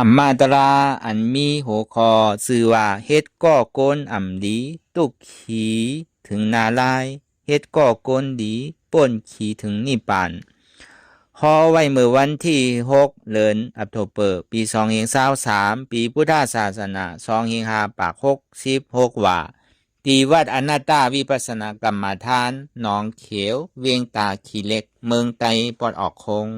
รรมาตราอันมีหัวข้อชื่อว่าเฮ็ดก่อโกนอำดีตุกขีถึงนาลายเฮ็ดก่อโกนดีป่นขีถึงนิพพานฮอไว้เมื่อวันที่6เดือนออกตุเบอร์ปี2023ปีพุทธศาสนา25ปาก66ว่าที่วัดอนัตตาวิปัสสนากรรมฐานหนองเขียวเวียงตาขี้เหล็กเมืองไตปอดออกคง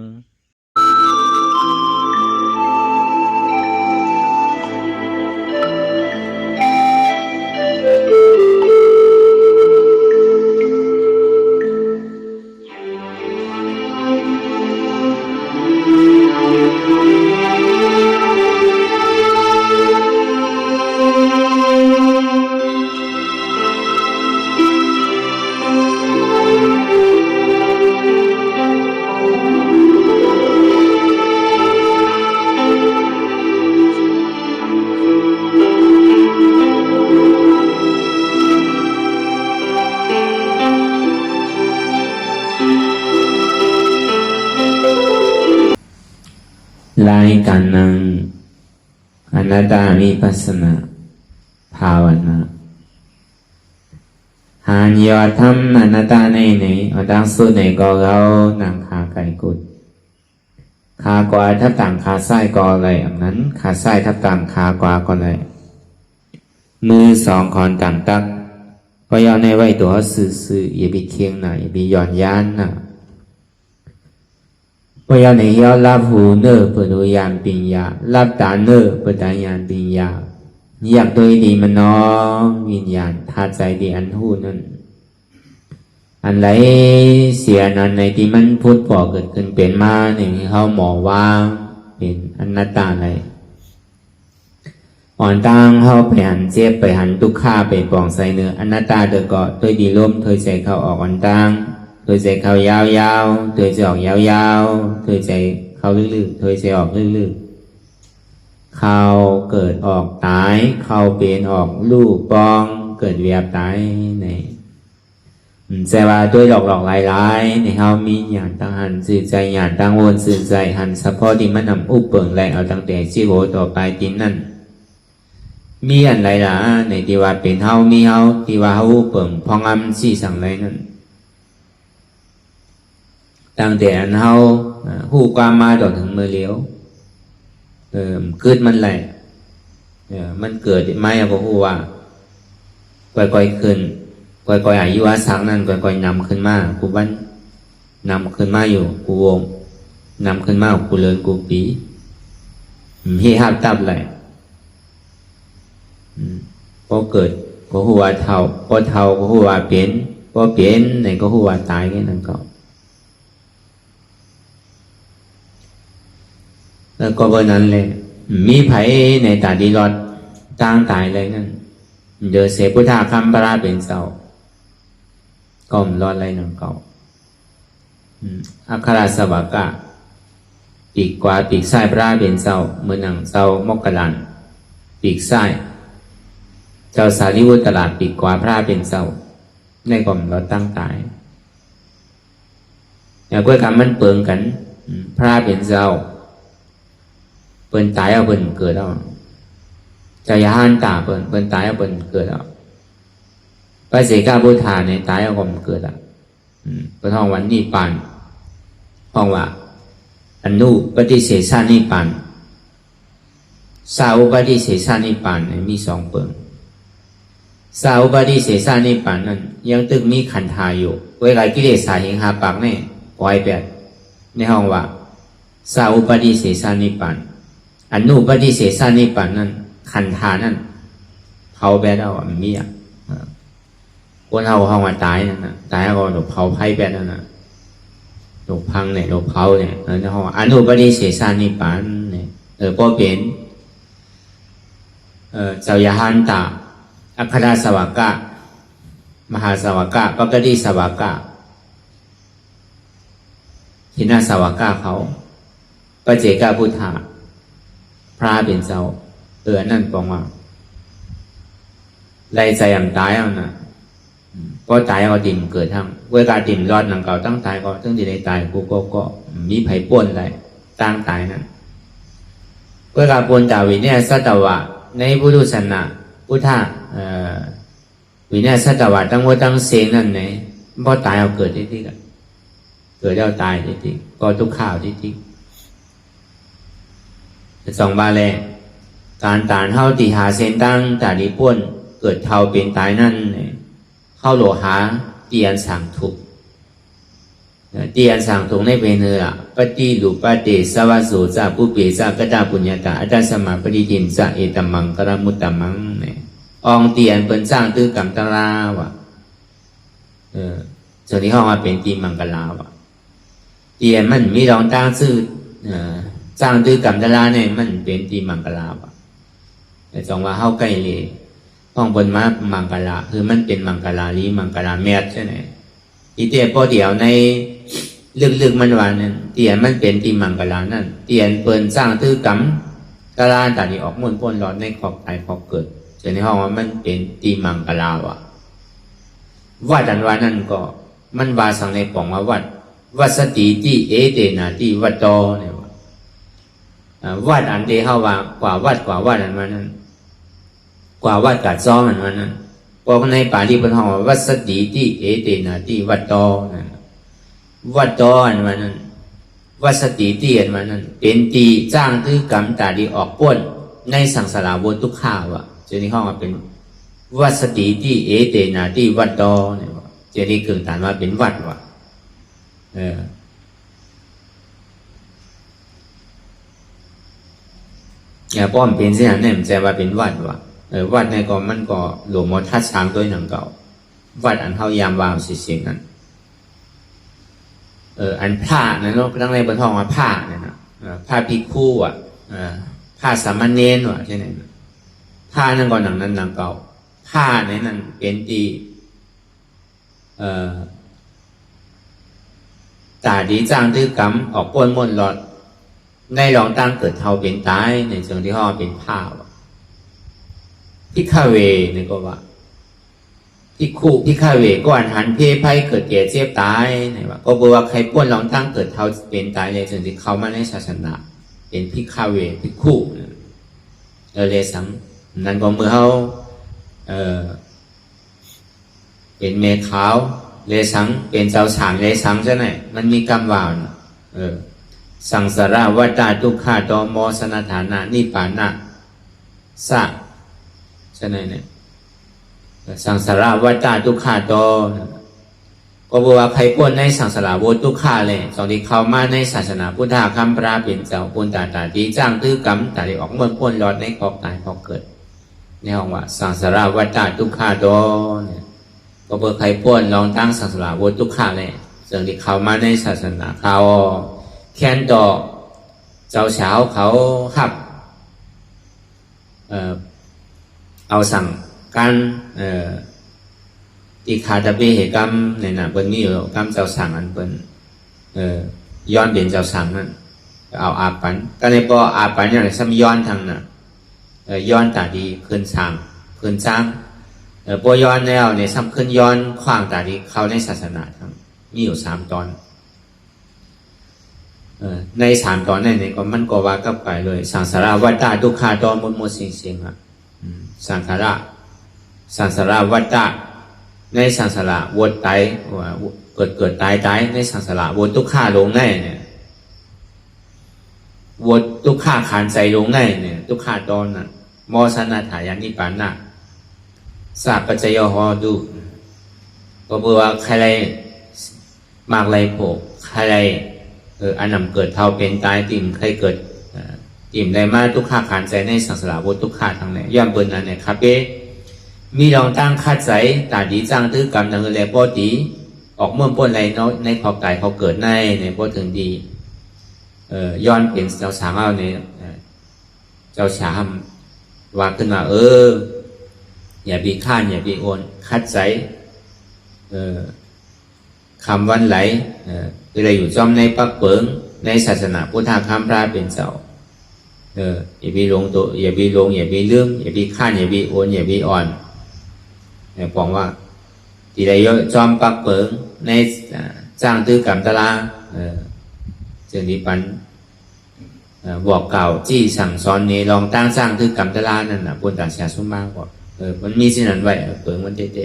รายการนั่งอนัตตาวิปัสสนาภาวนาหานยอดทำอนัตตาในเอาดังสุดในก็เรานั่งขาไก่กุดขากว่าทับต่างขาซ้ายก็อะไรอันนั้นขาซ้ายทับต่างขากว่าก็เลยมือสองคอนต่างตักก็ยอในไว้ตัวสื่ออย่าไปเคียงหน่อยอย่าไปหย่อนย้านนะพยาในเฮียรับหูเนอเปิดยานปิญญารับตาเนอเปิดยานปิญญาอยากโดยดีมันน้อวิญญาณธาตุใจดีอันหูนั่นอันไรเสียนั้นในที่มันพูดก่อเกิดขึ้นเป็นมาหนึ่งเขาหมอว่าเป็นอนัตตาอะไรอ่อนตั้งเขาไปหันเจ็บไปหันทุกข้าไปปองใส่เนื้ออนัตตาเดือก็โดยดีล้มเธอใจเขาออกอ่อนตั้งเธอใจเขายาวๆเธอใจออกยาวๆเธอใจเขาลึกๆเธอใจออกลึกๆเขาเกิดออกตายเขาเป็นออกลูกปองเกิดเวียบตายในแต่ว่าด้วยหลอกหลายในเขามีหยาดตั้งหันสื่อใจหยาดตั้งวนสื่อใจหันเฉพาะที่มันนำอุปเปิงแรงเอาตั้งแต่ชีโหต่อไปกินนั่นมีอันไรล่ะในที่ว่าเป็นเฮามีเฮาที่ว่าเฮาอุปเปิงพองอำสี่สั่งไรนั่นตั้งแต่อันเฮาหูความมาต่อถึงมือเลี้ยวเกิดมันแหละมันเกิดไม่เอาหูว่าก่อยๆขึ้นก่อยๆอายุอาสังนั่นก่อยๆนำขึ้นมากูบ้านนำขึ้นมาอยู่กูวงนำขึ้นมากูเลินกูปีเฮียหับตับเลยพอเกิดก็หัวเท่าพอเท่าก็หัวเปลี่ยนพอเปลี่ยนไหนก็หัวตายแค่นั้นก็แล้วก็วันนั้นเลยมีไผในตาดีรอดตั้งตายเลยนั่นเดือเสพุทธาคัมปราเป็นเสาก็มรอดไรนั่นเก่าอัคราสวากะปีกขวาปีกซ้ายพระเป็นเสาเมื่อนังเสามกลันปีกซ้ายเจ้าสารีวุตลาดปีกขวาพระเป็นเสาในก็มรอดตั้งตายอย่างก้อยคำมันเปิงกันพระเป็นเสาเปิ้นตายเอาเปิ้นเกิดเอาใจยหันตาเปิ้นตายเอาเปิ้นเกิดเอาพระเสกาพุทธาในตายเอาก็มันเกิดอ่ะพระทองวันนิพพานห้องว่าอนุปฏิเสสนิพพานสาวปฏิเสสนิพพานมีสองเปิงสาวปฏิเสสนิพพานนั้นยังตึกมีขันธาอยู่เวลากิเลสสาหิงหาปากแน่ปล่อยแบบในห้องว่าสาวปฏิเสสนิพพานอนุปฏิเสสนิพพานนั้นขันธานั้นเผาแบบเอามีอ่ะคนเอาห้องมาตายนั่นนะตายแล้วก็หนูเผาไพ่แบบนั้นนะหนูพังเนี่ยหนูเผาเนี่ยในห้องอนุปฏิเสสนิพพานเนี่ยพอเป็นเจ้ายาหันตาอัคราสวากะมหาสวากะปกติสวากะทินาสวากะเขาปเจกาพุทธาพระเป็นเจ้านั่นปองว่าไล่ใจอ่ำตายเอานะก็ตายเอาดิ่มเกิดทั้งเวลาดิ่มรอดหนังเก่าตั้งตายก็ตั้งที่ได้ตายกูก็มีไผ่ป้วนอะไรตั้งตายนั้น เพื่อการปนตาวิเนี่ยสัตวะในพุทธศาสนาพุทธะวิเนี่ยสัตวะตั้งว่าตั้งเสียงนั่นไงพอตายเอาเกิดที่กันเกิดแล้วตายที่ก็ทุกข่าวที่สองบาแลการตานเท่าตีหาเส้นตั้งตาดีป้วนเกิดเท่าเป็นตายนั่นเข้าโลหาเตียนสั่งถูกเตียนสั่งถูกในเป็นเนื้อปฏิรูปฏิสวัสสุจะผู้เปียจะกระดาปุญญาตาอาจารย์สมาปฏิทินจะเอตัมมังกรมุตตัมมังเนี่ยองเตียนเป็นสร้างตื้อกรรมตลาวะส่วนที่ห้องมาเป็นตีมังกลาวะเตียนมันมีรองตั้งชื่อสร้างตื้อกรรมตลาเนี่ยมันเป็นตีมังกลาวะแต่จงว่าเข้าใกล้เลยห้องบนมามังกลาคือมันเป็นมังกลาลีมังกลาเมียดใช่ไหมอีเตียพอเดียวในลึกๆมันวันนั้นเตียนมันเป็นตีมังกลานั่นเตียนเปินสร้างตื้อกรรมตลาแต่ที่ออกมุ่นพ้นร้อนในขอบตายขอบเกิดส่วนในห้องว่ามันเป็นตีมังกลาวะวัดอันว่านั่นก็มันวาสังในป่องว่าวัดสติที่เอเตนาที่วัดตอเนี่ยวัดอันเดียวว่ากว่าวัดอันว่านั้นกว่าวัดกัดซ้อมอันว่านั้นเพราะในป่าที่เป็นห้องว่าวัดสติที่เอเตนาที่วัดตอนั่นวัดตออันว่านั้นวัดสติที่อันว่านั้นเป็นตีจ้างตื้อกรรมตาดีออกป้นในสังสารวัฏทุกข่าวอ่ะส่วนในห้องว่าเป็นวัดสติที่เอเตนาที่วัดตอเนี่ยเจนี่เกิดฐานว่าเป็นวัดว่ะอย่าป้อมเป็นเสียเนี่ยมันจะว่าเป็นวัดว่ะวัดในก็มันก็หลวงมอทัดช้างตัวหนังเก่าวัดอันเท่ายามวาวเสียงนั้นอันผ้านั่นเราตั้งในบนท้องว่าผ้าเนี่ยนะผ้าภิกขุอ่ะผ้าสามเณรว่ะใช่ไหมผ้านั่นก็หนังนั้นหนังเก่าผ้าในนั้นเป็นตีตาดีจ้างตื้อกรรมออกป้นม่นหลอดในรองตั้งเกิดเท่าเป็นตายในเชิงที่ห้อเป็นผ้าพิฆาเวนี่ก็ว่าพิฆาเวก่อนหันเพไพ่เกิดแก่เจ็บตายนี่ว่าก็บอกว่าใครป้นรองตั้งเกิดเท่าเป็นตายในเชิงที่เขามาในศาสนาเป็นพิฆาเวพิฆุเลยสังนั่นก็เมื่อเขาเป็นเมฆขาวเลสังเป็นเจ้าฉางเลสังใช่ไหมมันมีกรรมวาวสังสาราวัฏฏทุกขาโตโมสนฐานะนิปานะสะใช่ไหมเนี่ยสังสาราวัฏฏทุกขาโตก็บอกว่าใครพ้นในสังสาราวัฏทุกขาเลยสองที่เข้ามาในศาสนาพุทธะคำปราเป็นเจ้าปุณตาดีจ้างตื้อกรรมแต่ได้ออกเมื่อพ้นรอดในขอบตายขอบเกิดในห้องว่าสังสาราวัฏฏทุกขาโตเนี่ยก็เบอร์ใครพ้นลองตั้งศาสนาวัฏทุกขาเลยส่วนที่เข้ามาในศาสนาเขาแค้นต่อเจ้าสาวเขาขับเอาสั่งการอีกขาตะเบเหตุกรรมในหน้าเปิ้นมีอยู่กรรมเจ้าสั่งอันเปิ้นย้อนเป็นเจ้าสั่งนั่นเอาอาปันก็ในปออาปันอย่างไรซ้ำย้อนทางน่ะย้อนตาดีขึ้นสั่งขึ้นสร้างปอย้อนแล้วในซ้ำขึ้นย้อนขว้างตาดีเข้าในศาสนาทั้งมีอยู่3 ตอนใน3 ตอนนั้นเนี่ยก็มันก็ว่ากับไปเลยสังสาราวัฏฏะทุกขาโตหมดสิ่งอ่ะสังสาราวัฏฏะในสังสาราวัฏตายว่าเกิดตายในสังสาราวัฏทุกขาลงในเนี่ยวัฏทุกขาขานใจลงในเนี่ยทุกขาตอนน่ะโมสนาถายานิปานะสัพปัจจยโหตุก็บอกว่าใครไรมากไรโผใครไรอันนำเกิดเท่าเป็นตายติ่มใครเกิดติ่มได้มาทุกขาขานใจในสังสารวัฏทุกขาทางไหนย่อมเบิ่นอันไหนครับมีรองตั้งคาดใจตาดีจ้างตื้อกรรมดังเลยปอดีออกเมื่อป้นไรเนาะในขอบตายเขาเกิดในปอถึงดีย้อนเป็นเจ้าสางเอาในเจ้าฉามว่าขึ้นมาอย่าบีข้านอย่าบีโอนคัดใจคำวันไหลคือได้อยู่จอมในปักเปิงในศาสนาพุทธคำพระเป็นเจ้าอย่าบีลงตัวอย่าบีลงอย่าบีลืมอย่าบีข้านอย่าบีโอนอย่าบีอ่อนบอกว่าที่ได้จอมปักเปิงในจ้างตื้อกรรมตลาจึงดีปัน บอกเก่าจี้สั่งสอนนี่ลองตั้งสร้างคือกรรมตะลานั่นน่ะปนตาเสียสุมากกว่ามันมีสิ่งนั้นไว้เปิงมันเด็ด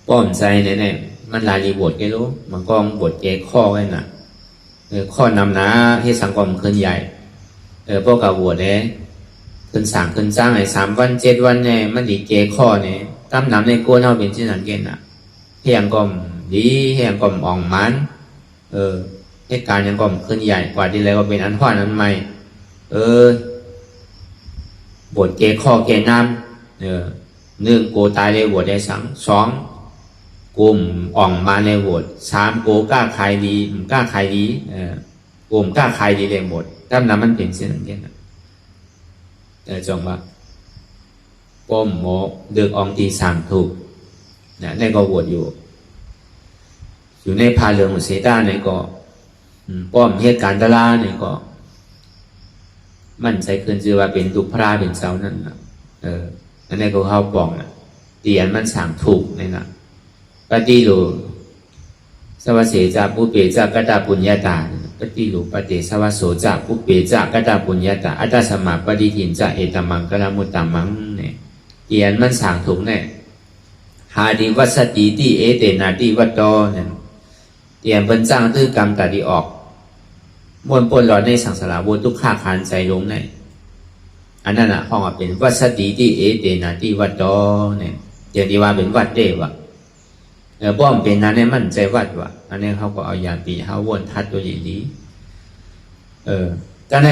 ป้อมใจเนี่ยมันลายรีบทแกรู้มันก็บทแกข้อไว้น่ะข้อนำนะให้สังคมขึ้นใหญ่พวกกับบทเนี่ยขึ้นสั่งขึ้นสร้างไอ้3 วัน7 วันเนี่ยมันดีแกข้อเนี่ยตั้มน้ำในก้นเอาเป็นสิ่งนั้นเกณฑ์น่ะเฮียงกลมดีเฮียงกลมอ่องมันเหตุการณ์ยังกลมขึ้นใหญ่กว่าที่แล้วก็เป็นอันพ่อนั้นใหม่บทเกข้อเกน้ำ1 โกตายเลยบทได้2 กลุ่มอ่องมาในบท3 โกกล้าขายดีกล้าขายดีกลุ่มกล้าขายดีเลยบทตั้มน้ำมันเป็นเส้นนั้นเกณฑ์จงว่าป้มโมเดือกอองตีสั่งถูกในก็บทอยู่ในพาเรืองเสดาในก็ป้อมเหตุการณ์ตะลาในก็มันใส่คืนชื่อว่าเป็นตุพระเป็นเสานั่นนะอันนี้ก็เข้าป้องนะเตียนมันสั่งถูกนี่นะปฏิรูสวัสเสจาปุเปจากตาปุญญาตาปฏิรูปฏิสวัสโสจาปุเปจากตาปุญญาตาอัตตสมาปฏิทินจะเอตมังกลมุตตามังเนี่ยเตียนมันสั่งถูกเนี่ยหาดีวัสติที่เอเตนาที่วัดดอเนี่ยเตียนเป็นจ้างตื้อกรรมตัดดีออกมวลปนหลอดในสังสารวัฏทุกข้าคานใจลงในอันนั้นห้องเป็นวัสติที่เอเตนาที่วัดดอเนี่ยเดี๋ยวนี้ว่าเป็นวัดเดวะป้อมเป็นนั้นเนี่ยมันใจวัดวะอันนี้เขาก็เอายาปีเขาวนทัดตัวอย่างนี้ก็ใน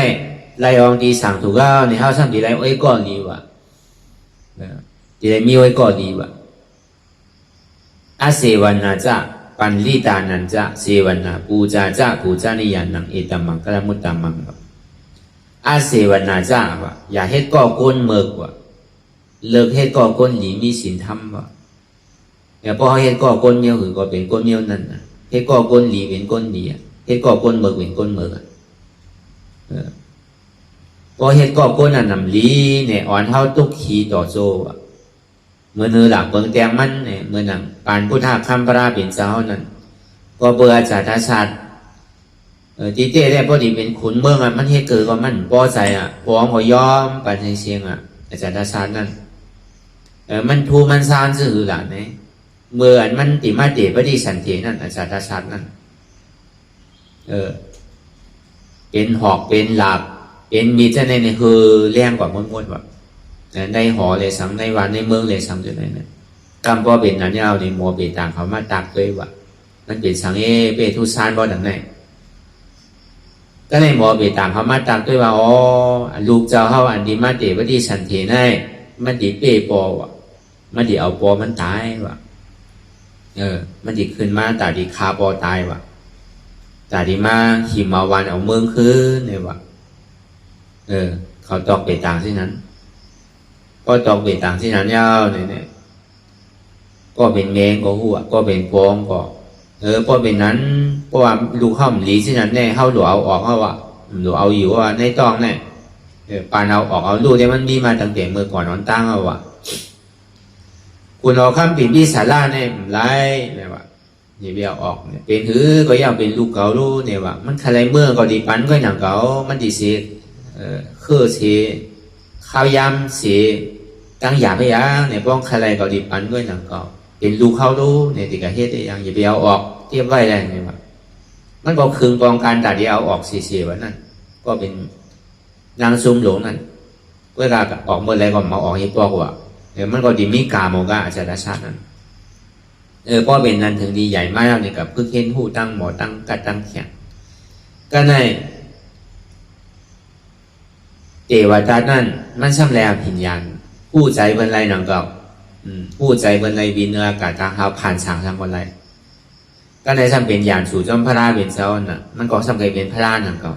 ไล่อองดีสั่งถูกแล้วในเขาสั่งดีไรไอ้ก้อนดีวะดีไรมีไอ้ก้อนดีวะอาเสวันนาจะปันลิตานันจะเสวันนาปูจาจะปูจานิยานังเอตมังกลมุตตามังอาเสวันนาจะวะอย่าเฮ็ดก่อก้นเมิกวะเลิกเฮ็ดก่อก้นหลีมีศีลธรรมวะอย่าพอเฮ็ดก่อก้นเมียวคือก็เป็นก้นเมียวนั่นนะเฮ็ดก่อก้นหลีเป็นก้นดีเฮ็ดก่อก้นเมิกเป็นก้นเมิกพอเฮ็ดก่อก้นอันนำลีเนี่ยอ่อนเท่าตุกขีต่อโซ่เมื่อเนื้อหลักเบิ่งแตงมันเนี่ยเมื่อหนังปานพุทธคำพระเป็นเจ้านั้นก็เบื่ออาจารย์ชาติตีเต้ได้พอดีเป็นขุนเมืองมันเฮ็ดเกิดก็มันป้อใจพร้อมก็ยอมปันให้เสียงอาจารย์ชาตินั้นมันทูมันซานซื่อหล่ะเนี่ยเมื่อมันติมาเตปฏิสันเทนั่นอาจารย์ชาตินั้นเป็นหอกเป็นหลับเป็นมีเจ้าในคือแรงกว่าม้วนๆว่าในหอเลยสังในวันในเมืองเลยสังจะไหนเนี่ยกำปอเป็นนั้นยาวในมัวเป็นต่างเขามาตักเลยว่ามันเป็นสังเปทุสานบ่ดังไหนก็ในมัวเป็นต่างเขามาตักด้วยว่าอ๋อลูกเจ้าเขาอันดีมาเตปฏิสันเทได้มันดีเปปอว่ะมันดีเอาปอมันตายว่ะมันดีขึ้นมาแต่ดีคาปอตายว่ะแต่ดีมาหิมาวันเอาเมืองคืนเนี่ยว่ะเขาตอกไปต่างที่นั้นก็ตอกไปต่างที่นั้นยาวเนี่ยก็เป็นเมงก็หัวก็เป็นฟองก็พอเป็นนั้นเพราะว่าลูกเข้าหลีที่นั้นเนี่ยเข้าหลวเอาออกเข้าว่ะหลวเอาอยู่ว่าในตองเนี่ยปานเอาออกเอาลูกเนี่ยมันมีมาตั้งแต่เมื่อก่อนนอนตั้งเอาว่ะคุณเอาข้ามปีที่สาราเนี่ยไรเนี่ยว่ะอย่าไปเอาออกเนี่ยเป็นหือก็ยังเป็นลูกเก่าลูกเนี่ยว่ะมันใครเมื่อก็ดีปันก็อย่างเก่ามันดีเสียคือเสียข้าวยำเสียตั้งหยาไปยังเนี่ยป้องใครก็ดีปันก็อย่างเก่าเป็นลูกเขาลูกเนี่ยติกาเฮ็ดได้ยังอย่าไปเอาออกเทียบไว้ได้เนี่ยว่ะมันก็คืนกองการตัดที่เอาออกเสียๆวันนั้นก็เป็นนางซุ่มหลงนั่นเวลาออกเมื่อไรก็มาออกให้ปอกว่ามันก็ดีมีกาโมกะอาจารย์ชาตินั้นก็เป็นนั้นถึงดีใหญ่มากเนี่ยกับพึ่งเห็นหูตั้งหมอตั้งกัดตั้งแข็งก็ในเทวดานั่นมันช่ำแรงพิญญาณผู้ใจบรรลัยหนังเก่าผู้ใจบรรลัยวินเนื้ออากาศทางเขาผ่านฉางทางบรรลัยก็ในช่ำเป็นญาณสู่จอมพระราเป็นเจ้าน่ะมันก็ช่ำเคยเป็นพระราหนังเก่า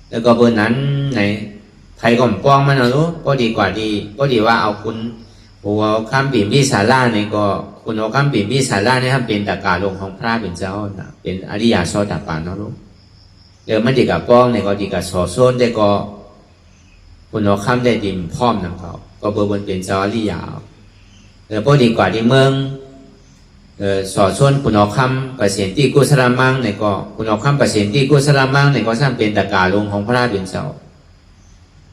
แล้วก็เบอร์นั้นในไทยก็มป้องมันเอาก็ดีกว่าดีก็ดีว่าเอาคุณหัวข้ามปีมิสาราเนี่ยก็คุณเอาข้ามปีมิสาราเนี่ยทำเป็นตากาลงของพระเป็นเจ้าน่ะเป็นอริยาโสดาปันเนาะลูกเดี๋ยวมันดีกับป้องเนี่ยก็ดีกับสอโซนได้ก็คุณเอาข้ามได้ดิมพร้อมนั่งเขาก็เบอร์บนเป็นเจ้าอริยาแล้วพอดีกว่าที่เมือง สอชวนคุณออกคำเปอร์เซ็นต์ที่กุศลมังเนี่ยก็คุณออกคำเปอร์เซ็นต์ที่กุศลมังเนี่ยก็สร้างเป็นตะกาลงของพระราบินเสา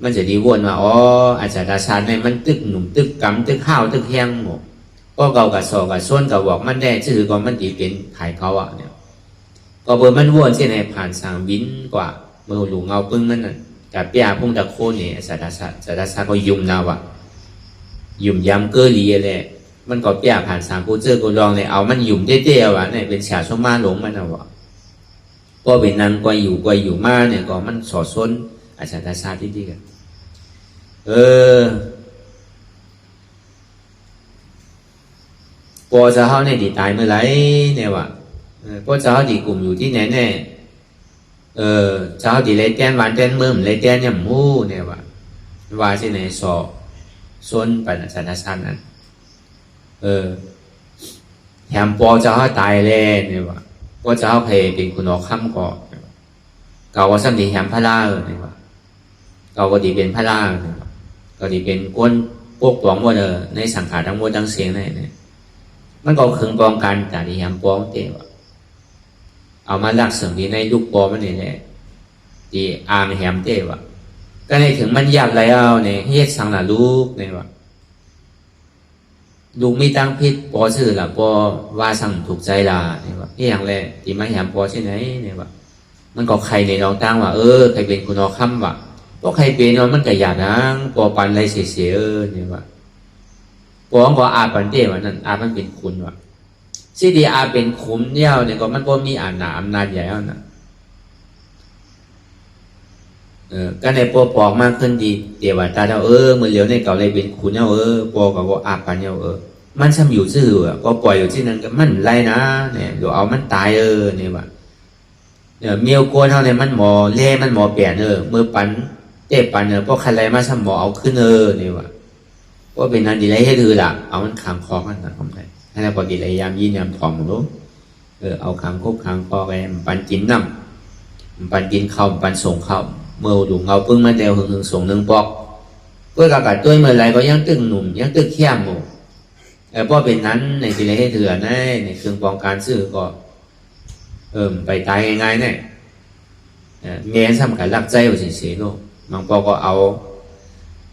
มันจะดีวนว่าอ๋ออาจารย์ราชาเนี่ยมันตึกหนุ่มตึกกำตึกข้าวตึกแห้งหมดก็เก่ากับสอกับส่วนกับบอกมันได้ชื่อก็มันดีเป็นขายเขาอ่ะเนี่ยก็เบอร์มันวนเช่นในผ่านสางวินกว่าเมื่อหลวงเงาปึ้งมันน่ะกับเปียพุ่งตะโคนเนี่ยอาจารย์ราชาก็ยุ่มนาวะยุ่มยำเกลีอะไรมันก็เปียผ่านสามกูเจอกูลองเลยเอามันหยุ่มเตี้ยวๆอ่ะเนี่ยเป็นฉาชมาหลงมันนะวะก็เป็นนั้นกว่าอยู่มาเนี่ยก็มันสอดซ้นอาจารย์ราชาที่ดีกันปอจะเขาเนี่ยดีตายเมื่อไรเนี่ยวะปอจะเขาดีกลุ่มอยู่ที่ไหนเนี่ยจะเขาดีเลยแกนวันแกนเมื่อมเลยแกนยำมูเนี่ยวะว่าที่ไหนสอซ้นปัญอาจารย์ราชานั้นแถมปอจะเขาตายแล้วเนี่ยวะปอจะเขาเพย์เป็นคุณออกคำก่อเก่าก็สัมดีแถมพระล่าเนี่ยวะเก่าก็ดีเป็นพระล่าก็ดีเป็นก้นพวกปองว่าในสังขารทั้งหมดทั้งเสียงเนี่ยมันก็ขึงปองกันแต่ที่แถมปองเตวะเอามาลักเสริมดีในลูกปอมันนี่แหละที่อ่างแถมเตวะก็ในถึงมันยากไรเอาเนี่ยเฮ็ดสังหละลูกเนี่ยวะลูกมีตั้งพิษปอชื่อละปอว่าสั่งถูกใจละเนี่ยวะนี่อย่างแรกที่มาแถมปอใช่ไหนเนี่ยวะมันก็ใครในน้องตั้งว่าใครเป็นคุณอคำวะเพราะใครเป็นมันก็อย่านังปอปันไรเสียเนี่ยวะปอก็อาปันเตวะนั่นอามันเป็นคุณวะสิ่งที่อาเป็นขุมเนี่ยเนี่ยก็มันก็มีอำนาจใหญ่แล้วนะก็ในปอปอกมากขึ้นดีเดี๋ยวว่าตาเราเมื่อเหลียวในเก่าเลยเป็นขุนเนี่ยปอกับว่าอาปันเนี่ยมันซ้ำอยู่ซื่อก็ปล่อยอยู่ที่นั่นก็มันไรนะเนี่ยเดี๋ยวเอามันตายเนี่ยว่าเมียวโกนเท่าเนี่ยมันหมอเล่มันหมอเปลี่ยนมือปันเจ็บปันเพราะใครไรมาซ้ำหมอเอาขึ้นเนี่ยว่าก็เป็นนันดีไรให้ถือละเอามันขังคอกันนะทำไงให้เราปฏิไรยามยินยามถ่อมรู้เอาขังคุกขังคอไปปันกินน้ำปันกินข้าวปันส่งข้าวเมื่อดูเงาปึ้งมาเดียวหึงส่งหนึ่งปอกเพื่อกับตัวเมื่อไรก็ยังตึงหนุ่มยังตึงเข้มหมู่เพราะเป็นนั้นในที่ไรให้ถือในเครื่องป้องกันซื้อก็ไปตายง่ายๆเนี่ยเมียสำคัญรักใจว่าเสียๆโลกบางปอก็เอา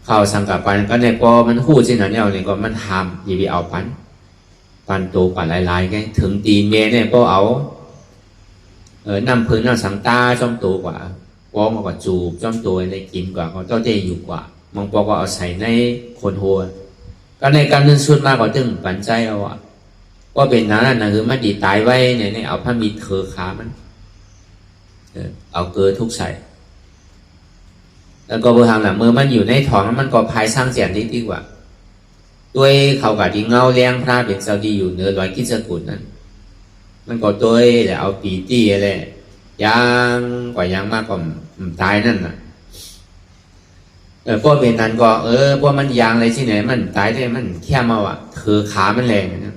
ข้าวสังกัดปันก็ในปอมันหู้ที่นั่นเนี่ยก็มันทำอย่าไปเอาปันโตปันลายๆไงถึงตีเมียเนี่ยก็เอานำพื้นนำสังตาจอมโตกว่าปอมากกว่าจูบจอมตัวในกินกว่าเขาเจ้าเจอยู่กว่าบางปอก็เอาใส่ในคนหัวก็ในการนึงสุดมากกว่าตึงปันใจเอาว่าเป็นนั้นนะคือมันดีตายไว้เนี่ยเอาผ้ามีเธอขามันเอาเกลือทุกใส่แล้วก็เบอร์ทางหลังมือมันอยู่ในท้องมันก็พายสร้างเสียงดีกว่าด้วยเขากับที่เงาเลี้ยงพระเป็นเจ้าดีอยู่เนื้อร้อยกิจกุลนั้นมันก็ด้วยแล้วเอาปีตีอะไรยังกว่ายังมากกว่าตายนั่นน่ะพวกเป็นนั้นก็พวกมันยางอะไรที่ไหนมันตายได้มันแค่มาเธอขามันแรงนะ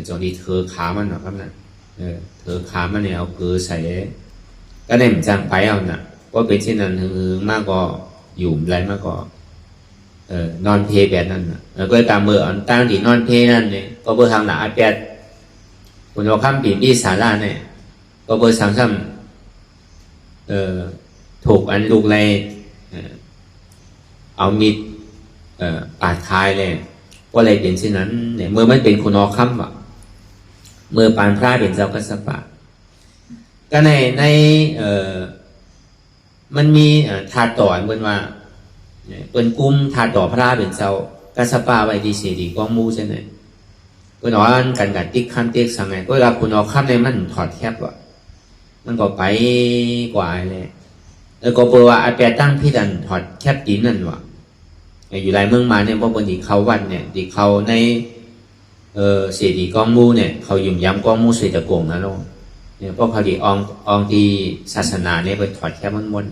จงดีเธอขามันหรอครับนะเธอขามันเนี่ยเอาเกลือใส่ก็ได้เหมือนจังไปเอาน่ะว่าเป็นเช่นนั้นมากก็อยู่ไรมากก็นอนเพลแบบนั้นน่ะก็ตามเมื่อตั้งที่นอนเพลนั่นเนี่ยก็เบอร์ทางหนาแปดคนเราข้ามปีนที่สาราเนี่ยก็เบอร์สามซ้ำถูกอันลูกเลยเอามีดปาดคายเลยก็เลยเป็นเช่นนั้นเนี่ยเมื่อมันเป็นคนอค่ำเมื่อปานพระเป็นเจ้ากัสปะก็ในมันมีถาดต่อเหมือนว่าเป็นกุ้มถาดต่อพระเป็นเจ้ากัสปะไว้ดีเสียดีกองมูใช่ไหมก็นอนกันกับติ๊กขั้นติ๊กสั่งไงก็เวลาคุณอค่ำในมันถอดแคบมันก็ไปกว่าเลยแล้วก็เปว่าอาแปะตั้งพี่ดันถอดแคบตีนนั่นวะอยู่ไรเมืองมาเนี่ยพวกคนที่เขาวันเนี่ยที่เขาในเสียดีกองมูเนี่ยเขาหยุ่มย้ำกองมูเสียตะโกงนะน้องเนี่ยพวกเขาที่องที่ศาสนาเนี่ยไปถอดแคบมัน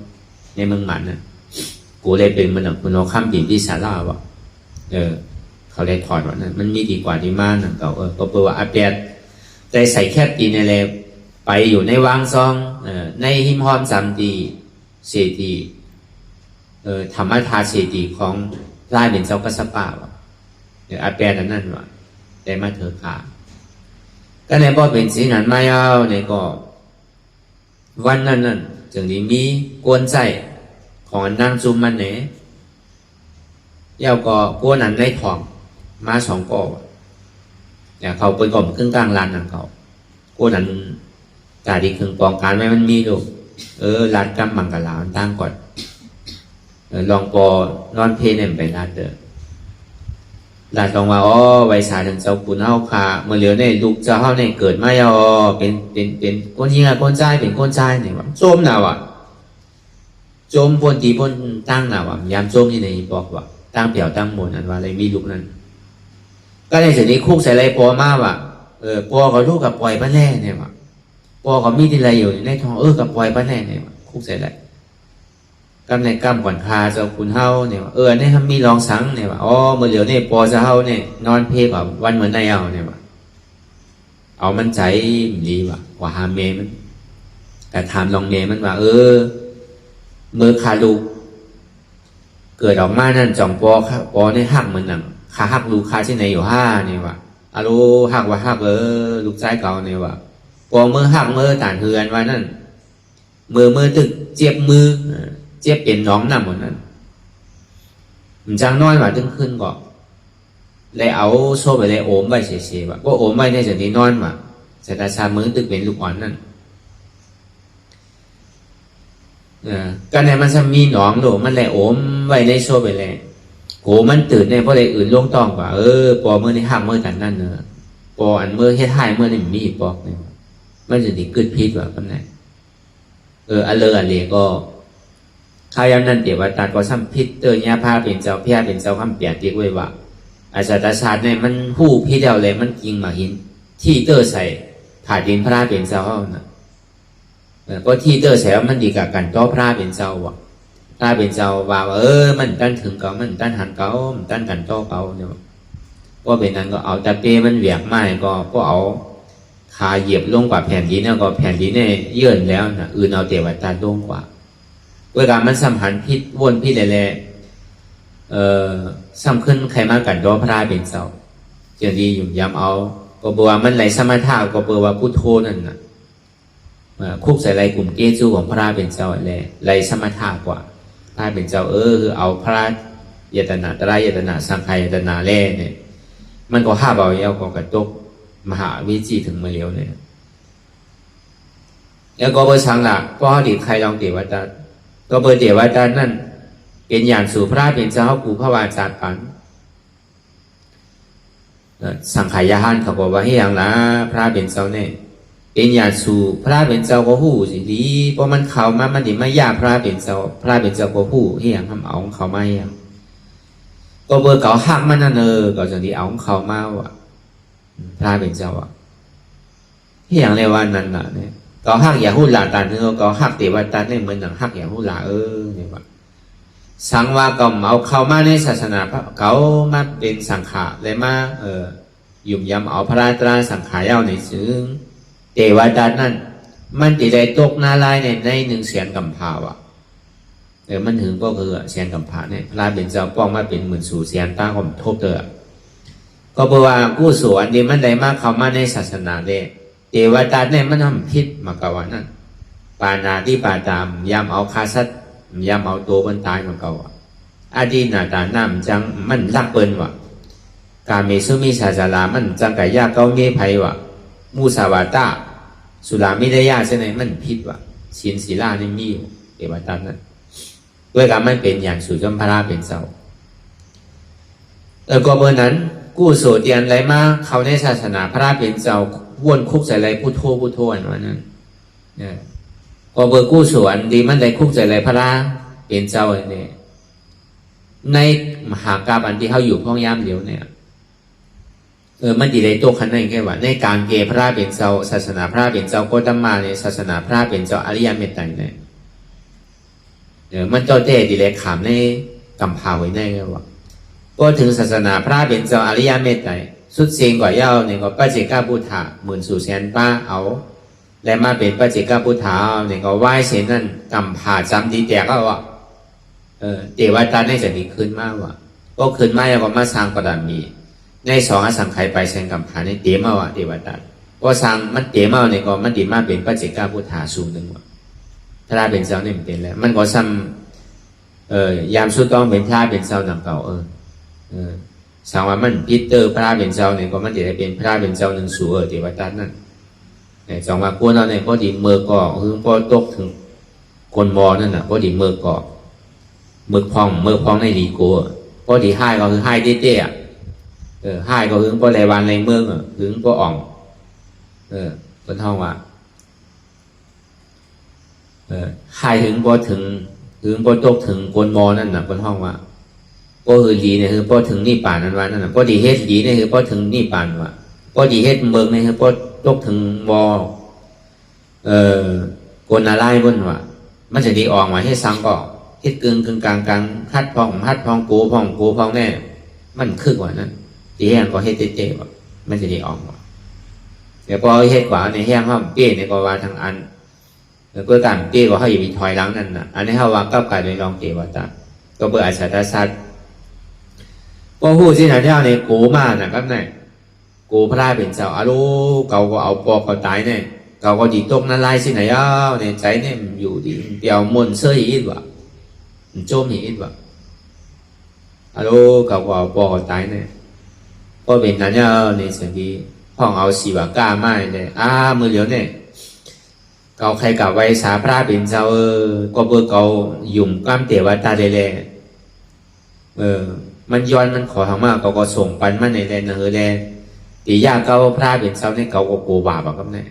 ในเมืองมันนะกูเลยเป็นมันคุณเอาข้ามปีนที่ศาลาวะเขาเลยถอดว่านั้นมันมีดีกว่าที่มากนะก็เปว่าอาแปะใจใส่แคบตีนอะไรไปอยู่ในวางซองในหิมหอมสามดีเศรษฐีธรรมทาเศรษฐีของราชเป็นเจ้ากัสปะอาแปดนั่นว่ะได้มาเถอขา ก็ในบ่เป็นสีนั้นมาเอาในก็วันนั้นนั่นจึงนี้มีกวนใจของนางจุมมันเนี่ยเย้าก็กวนนั้นได้ทองมาสองก่อเนี่ยเขาเป็นก่อมครึ่งกลางลานนั่นเขากวนนั้นกาดีครึ่งปองการไว้มันมีดูลานกำมังกะลาตั้งก่อนลองปอนอนเพเนี่ยไปลาดเด้อลาดลองว่าไวสาถึงเจ้าคุณเฮาค่ะเมื่อเหลียวเนี่ยลูกเจ้าเฮาเนี่ยเกิดมาเป็นคนยิงคนใจเป็นคนใจเนี่ยว่าโจมน่ะว่ะโจมบนตีบนตั้งน่ะว่ะยามโจมที่ไหนบอกว่าตั้งเปี่ยวตั้งมนอันว่าอะไรมีลูกนั้นก็ในสิ่งนี้คุกใส่ไรปอมาว่ะปอเขาลูกกับปล่อยป้าแน่เนี่ยว่ะปอเขามีที่ไรอยู่ในท้องกับปล่อยป้าแน่เนี่ยว่ะคุกใส่ไรกำในกำก่อนคาเจ้าคุณเฮาเนี่ยว่าเนี่ยทำมีรองสังเนี่ยว่าเมื่อเหลียวเนี่ยปอจะเฮาเนี่ยนอนเพลแบบวันเหมือนในเอาเนี่ยว่าเอามันใจดีว่ะว่าหาเมมันแต่ถามลองเมมันว่ามือคาลูกเกิดออกมานั่นจ่องปอในหักมันนั่งขาหักลูกคาที่ไหนอยู่ห้าเนี่ยว่ะอาลูหักว่าหักลูกใจเก่าเนี่ยว่ะปอมือหักมือต่างเฮือนว่านั่นมือตึกเจ็บมือเจ็บเป็นน้องนำหมดนั้นมันจังน้อยว่าตึงขึ้นก็เลยเอาโซ่ไปเลยโอมไว้เฉยๆว่าก็โอมไว้ในจากนี้นอนว่าแต่ตาชามือตึกเป็นลูกอ่อนนั่นก็ในมันจะมีหนองโดมันเลยโอมไว้ในโซ่ไปเลยโหมันตื่นในเพราะอะไรอื่นล่วงต้องกว่าปอเมื่อในหักเมื่อแต่นั่นเนอะปออันเมื่อเฮ็ดให้เมื่อนี่มีปอกเนี่ยมันจะติดกึดพิษว่ากันไหนอันเลยก็ข้าวยามนั้นเดี๋ยวว่าตาก็ซ้ำพิษยาผ้าเป็นเจ้าเพียเป็นเจ้าคำเปลี่ยนตีไว้ว่าอาจารย์ศาสตร์เนี่ยมันหู้พิษเดียวเลยมันกิงมาหินที่ใส่ผ่าดินพระเป็นเจ้าเขาน่ะก็ที่ใส่ว่ามันดีกับกันต่อพระเป็นเจ้าว่ะพระเป็นเจ้าว่ามันตั้นถึงเก่ามันตั้นหันเก่ามันตั้นกันต่อเก่าเนี่ยก็เป็นนั้นก็เอาตะเปมันเหวียกไม้ก็เอาขาเหยียบลงกว่าแผ่นดินแล้วก็แผ่นดินเนี่ยเยื่นแล้วนะอื่นเอาเตวตาลงกว่าเวลามันสัมพันธ์พิษวนพิษอะไรซ้ำขึ้นใครมากันดอพระเป็นเจ้าจะดีอยู่ย้ำเอาก็บอกว่ามันไหลสมาธิก็บอกว่าพุทโธนั่นนะคุกใส่ไรกลุ่มเกจูของพระเป็นเจ้าอะไรไหลสมาธิกว่าพระเป็นเจ้าคือเอาพระยตนาตรายตนาสังขายตนาแร่เนี่ยมันก็ห้าเบาเยาวกระตกมหาวิจิถึงมาเลี้ยวเนี่ยแล้วก็เบอร์สังหลักก็ดีใครลองเทวดาก็เบอร์เทวดานั่นเป็นอย่างสู่พระเป็นเจ้ากูพระวาจาปันสังขายาหันเขาบอกว่าให้อย่างละพระเป็นเจ้าเนี่ยเป็นอย่างสู่พระเป็นเจ้าก็หู้สิดีเพราะมันเขามามันดิมายาพระเป็นเจ้าก็หู้ให้อย่างทำเอาของเขาไม่อย่างก็เบอร์เก่าหักมันนั่นก็จะดีเอาของเขามาว่ะพระเป็นเจ้าที่อย่างในวันนั้นน่ะเนี่ยก็หักอย่าหู้หลาตาเนื้อก็หักเทวดาเนี่ยเหมือนหนังหักอย่าหู้หลาเนี่ยว่าสังว่าก็เอาเข้ามาในศาสนาเขามาเป็นสังขารเลยมายุ่มยำเอาพระตราสังขารเย้าในซึ่งเทวดานั่นมันจะได้ตกนาลายในหนึ่งเสียนกำพาว่ะมันถึงก็คือเสียนกำพาเนี่ยพระเป็นเจ้าป้องมาเป็นหมื่นสู่เสียนตาของทบเตอก็เพราะว่ากู้สวนดีมันได้มากเข้ามาในศาสนาเดเทวดาเนี่ยมันทำพิษมากกว่านั้นปานาที่ปาตามยำเอาคาสัตยำเอาตัวมันตายมาเก่าอดีนาตาน้ำจังมันรักเปิ้นว่ะกาเมสุมิชาจารามันจังไก่ยาเก้าเงี้ยไผ่ว่ะมูสาวาตาสุรามิได้ยาใช่ไหมมันพิษว่ะศีลศีลานี่มีอยู่เทวดานั้นด้วยการไม่เป็นอย่างสุจมพระเป็นเจ้าก็เบอร์นั้นกู้โสเตียนไรมาเขาในศาสนาพระเป็นเจ้าวนคุกใส่ไรพุทโธอันนั้นก็เบอร์กู้โสอันดีมันได้คุกใส่ไรพระเป็นเจ้าเนี่ยในมหากาพย์อันที่เขาอยู่พ้องย่ำเดียวเนี่ยมันดีเลยตัวขันนั่นแค่ว่าในการเกพระเป็นเจ้าศาสนาพระเป็นเจ้าโคตมาในศาสนาพระเป็นเจ้าอริยเมตไตรเนี่ยมันเจ้าเต้ดีเลยขามในกำพาไว้ได้แค่ว่าก็ถึงศาสนาพระเป็นเจ้าอริยเมตไตรสุดเสียงกว่าเย้าเนี่ยก็ปัจเจกพุทธะหมื่นสู่แสนป้าเอาและมาเป็นปัจเจกพุทธะเนี่ยก็ไหว้เสียนั่นกำพาจำดีแต่ก็ว่าเทวดาได้จะดีขึ้นมากว่าก็ขึ้นมาแล้วก็มาสร้างประดับมีในสองอสังไขยไปแสงกำพาในเตรียมมาว่าเทวดา ก็สั่งมันเต๋มาเนี่ยก็มันดีมาเป็นปัจเจกพุทธาสูงหนึ่งว่ะพระเป็นเจ้าเนี่ยเป็นแล้วมันก็ซ้ำยามสุดต้องเป็นพระเป็นเจ้าหนังเก่าสั่งว่ามันพิเตอร์พระเป็นเจ้าเนี่ยก็มันจะได้เป็นพระเป็นเจ้าหนึ่งสูเทวตานั่นสองว่าพวกเราเนี่ยก็ดีเมื่อก่อคือพอตกถึงคนมอนั่นน่ะก็ดีเมื่อก่อเมื่อพองในดีโก้พอดีให้ก็คือให้เต้ๆให้ก็คือพอในวันในเมืองคือพออ่องคนห้องว่าให้ถึงพอพอตกถึงคนมอนั่นน่ะคนห้องว่าก็คือดีเนี่ยคือพอถึงนี่ป่านนั้นวันนั่นน่ะพอดีเฮ็ดดีเนี่ยคือพอถึงนี่ป่านว่าพอดีเฮ็ดเมืองเนี่ยคือพอตกถึงมอคนอะไรบนว่ามันจะดีออกมาให้สังก็เฮ็ดกึ่งกลางฮัดพองกูพองแน่มันคึกกว่านั้นดีแห้งก็เฮ็ดเจ๊ๆว่ามันจะดีออกมาเดี๋ยวพอเฮ็ดกว่าในแห้งห้องเปี้ยเนี่ยก็ว่าทางอันแล้วก็การเปี้ยก็เขาอย่ามีถอยหลังนั่นน่ะอันนี้เขาว่าก้าวไกลโดยลองเกว่าตาก็เบื่ออาชาตสัตว์ก็หู้สิหนาเท่าในโกมาน่ะครับเนี่ยโกพระเป็นเจ้าอาลูเก่าก็เอาปอกก็ตายเนี่ยเก่าก็ดีตกนั่นไล่สิไหนเนี่ยใจเนี่ยอยู่ดีเดี่ยวมนเสื้ออีกว่ะโจมอีกว่ะอาลูเก่าก็เอาปอกก็ตายเนี่ยก็เป็นนั้นเนี่ยสิ่งที่ห้องเอาสีว่ากล้าไม่เนี่ยมือเหลียวเนี่ยเก่าใครกับไว้สาพระเป็นเจ้าก็เบอร์เก่ายุ่มกล้ามเต๋วตาเลยมันย้อนมันขอทางมากก็ส่งปันมันในแลนแลตียาเก่าพระเป็นเจ้าเนี่ยเก่าก็โกบาบครับเนี่ย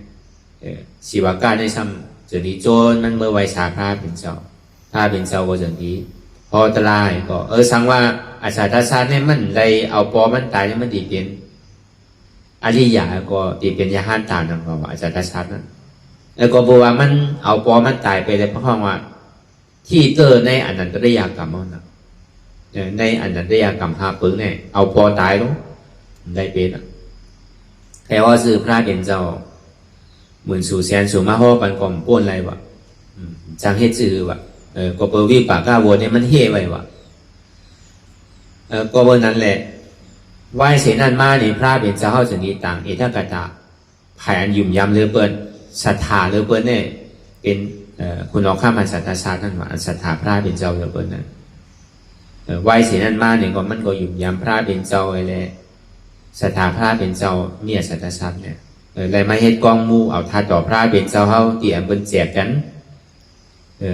สีว่ากล้าในซ้ำจะดีโจนมันเมื่อไว้สาพระเป็นเจ้าก็จะดีพอตรายก็สังว่าอาชาตชาติเนี่ยมันได้เอาปอมันตายเนี่ยมันดีเป็นอริยะก็ดีเป็นยาหันตานั่นก็ว่าอาชาตชาตินั้นแล้วก็บอกว่ามันเอาปอมันตายไปเลยเพราะว่าที่เตอร์ในอนันตริยกรรมนั่นในอนันตริยกรรมหาปึงเนี่ยเอาปอตายลงได้เป็นแค่ว่าซื้อพระเป็นเจ้าเหมือนสู่แสนสู่มาห่อปันกลมป้วนอะไรวะจังเฮ็ดซื้อวะก็เปิดวิปากาวัวเนี่ยมันเฮ่ไว้วะก็วันนั้นแหละไหวเสนันมาเนี่ยพระเป็นเจ้าเขาจะนี้ต่างเอตกตาภายอันยุ่มยำเรือเปิ้นศรัทธาเรือเปิ้นเนี่ยเป็นคุณเอาข้ามันศรัทธาชาตินั่นว่าศรัทธาพระเป็นเจ้าเรือเปิ้นนั่นไหวเสนันมาเนี่ยก็มันก็ยุ่มยำพระเป็นเจ้าไอ้แหละศรัทธาพระเป็นเจ้าเมียศรัทธาชาติเนี่ยเลยมาเฮ็ดกองมูเอาทาต่อพระเป็นเจ้าเขาเตี่ยมเป็นแจกกัน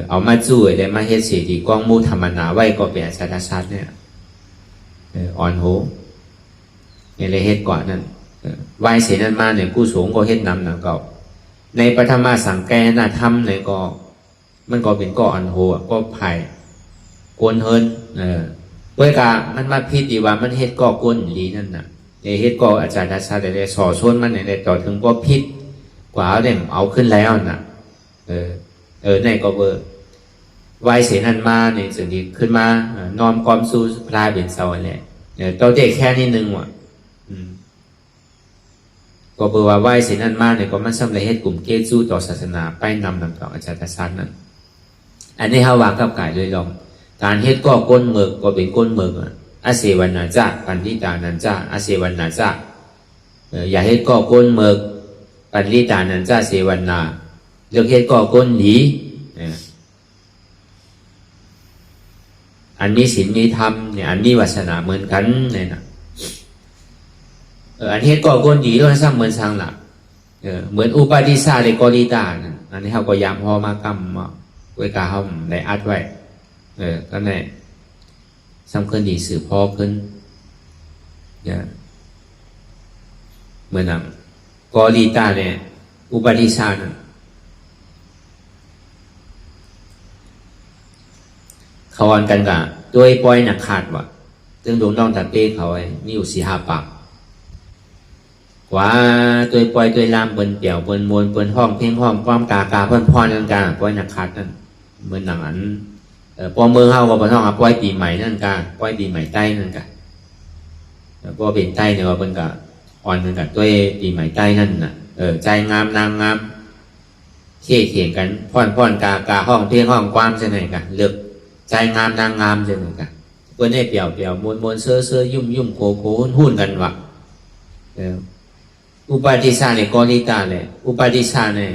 เอามาจุ้ยเลยมาเฮ็ดเสียดีกองมูธรรมนาไว้ก็เป็นศรัทธาชาติเนี่ยอ่อนโหเนี่ยเลยเฮ็ดก่อนนั่นไหวเสนันมาเนี่ยผู้สูงก็เฮ็ดนำหนังเก่าในปฐมสังแกนาธรรมเนี่ยก็มันก็เป็นก็อ่อนโหก็ไผ่กวนเฮินเว้ยกามันมาพิษดีว่ามันเฮ็ดก็กวนดีนั่นน่ะเฮ็ดก็อาจารย์ชาติได้สอชวนมันเนี่ยต่อถึงก็พิษกว่าเนี่ยเอาขึ้นแล้วน่ะในก็เบอร์ไหวเสนันมาเนี่ยสิ่งที่ขึ้นมานอมความสู้พลายเป็นเสาแหละตัวเด็กแค่นิดนึงว่ะก็เบอร์ว่าไหวเสนันมาเนี่ยก็มันสำเร็จเฮ็ดกลุ่มเกจูต่อศาสนาไปนำต่ออาจารย์ชาตินั้นอันนี้เขาวางกับกายเลยลองการเฮ็ดก็ก้นเมือกก็เป็นก้นเมือกอาเสวันนาจ้าปันลิตานันจ้าอาเสวันนาจ้าอย่าเฮ็ดก็ก้นเมือกปันลิตานันจ้าเสวันนาเลือกเฮ็ดก็ก้นหนีอันนี้ศีลมีธรรมเนี่ยอันนี้วาสนาเหมือนกันเนี่ยนะอันเฮ็ดก็ก้นหนีด้วยซ้ำเหมือนทางหลักเหมือนอุปาทิสาเลกอริตาอันนี้เขาก็ยามพอมากรรมเวกาเขาได้อัดไว้ก็เนี่ยสำคัญดีสื่อพอขึ้นเนี่ยเหมือนหนังกอริตาเนี่ยอุปาทิสานะเขาอ่อนกันกะด้วยปล่อยหนักขาดว่ะซึ่งดวงดองตัดเป้เขาไอ้มีอยู่4-5 ปากกว่าตัวปล่อยตัวลามเปิ้นเปี่ยวเปิ้นมวลเปิ้นห้องเพ่งห้องความกาเพิ่นพรนั่นกาปล่อยหนักขาดนั่นเหมือนหนังอันพอเมืองเฮาก็บ่ต้องปล่อยปีใหม่นั่นกาปล่อยปีใหม่ใต้นั่นกะพอเป็นใต้เนี่ยว่าเปิ้นก็อ่อนเหมือนกันตัวปีใหม่ใต้นั่นน่ะใจงามนางงามเขี่ยกันพรกาห้องเพ่งห้องความใช่ไหมกะเลือกใจงามนางงามใช่ไหมกันเพื่อนให้เปี่ยวมวลเสื้อยุ่มโคหุ้นกันวะ อุปาทิสาเนี่ยกอลิตาเนี่ยอุปาทิสาเนี่ย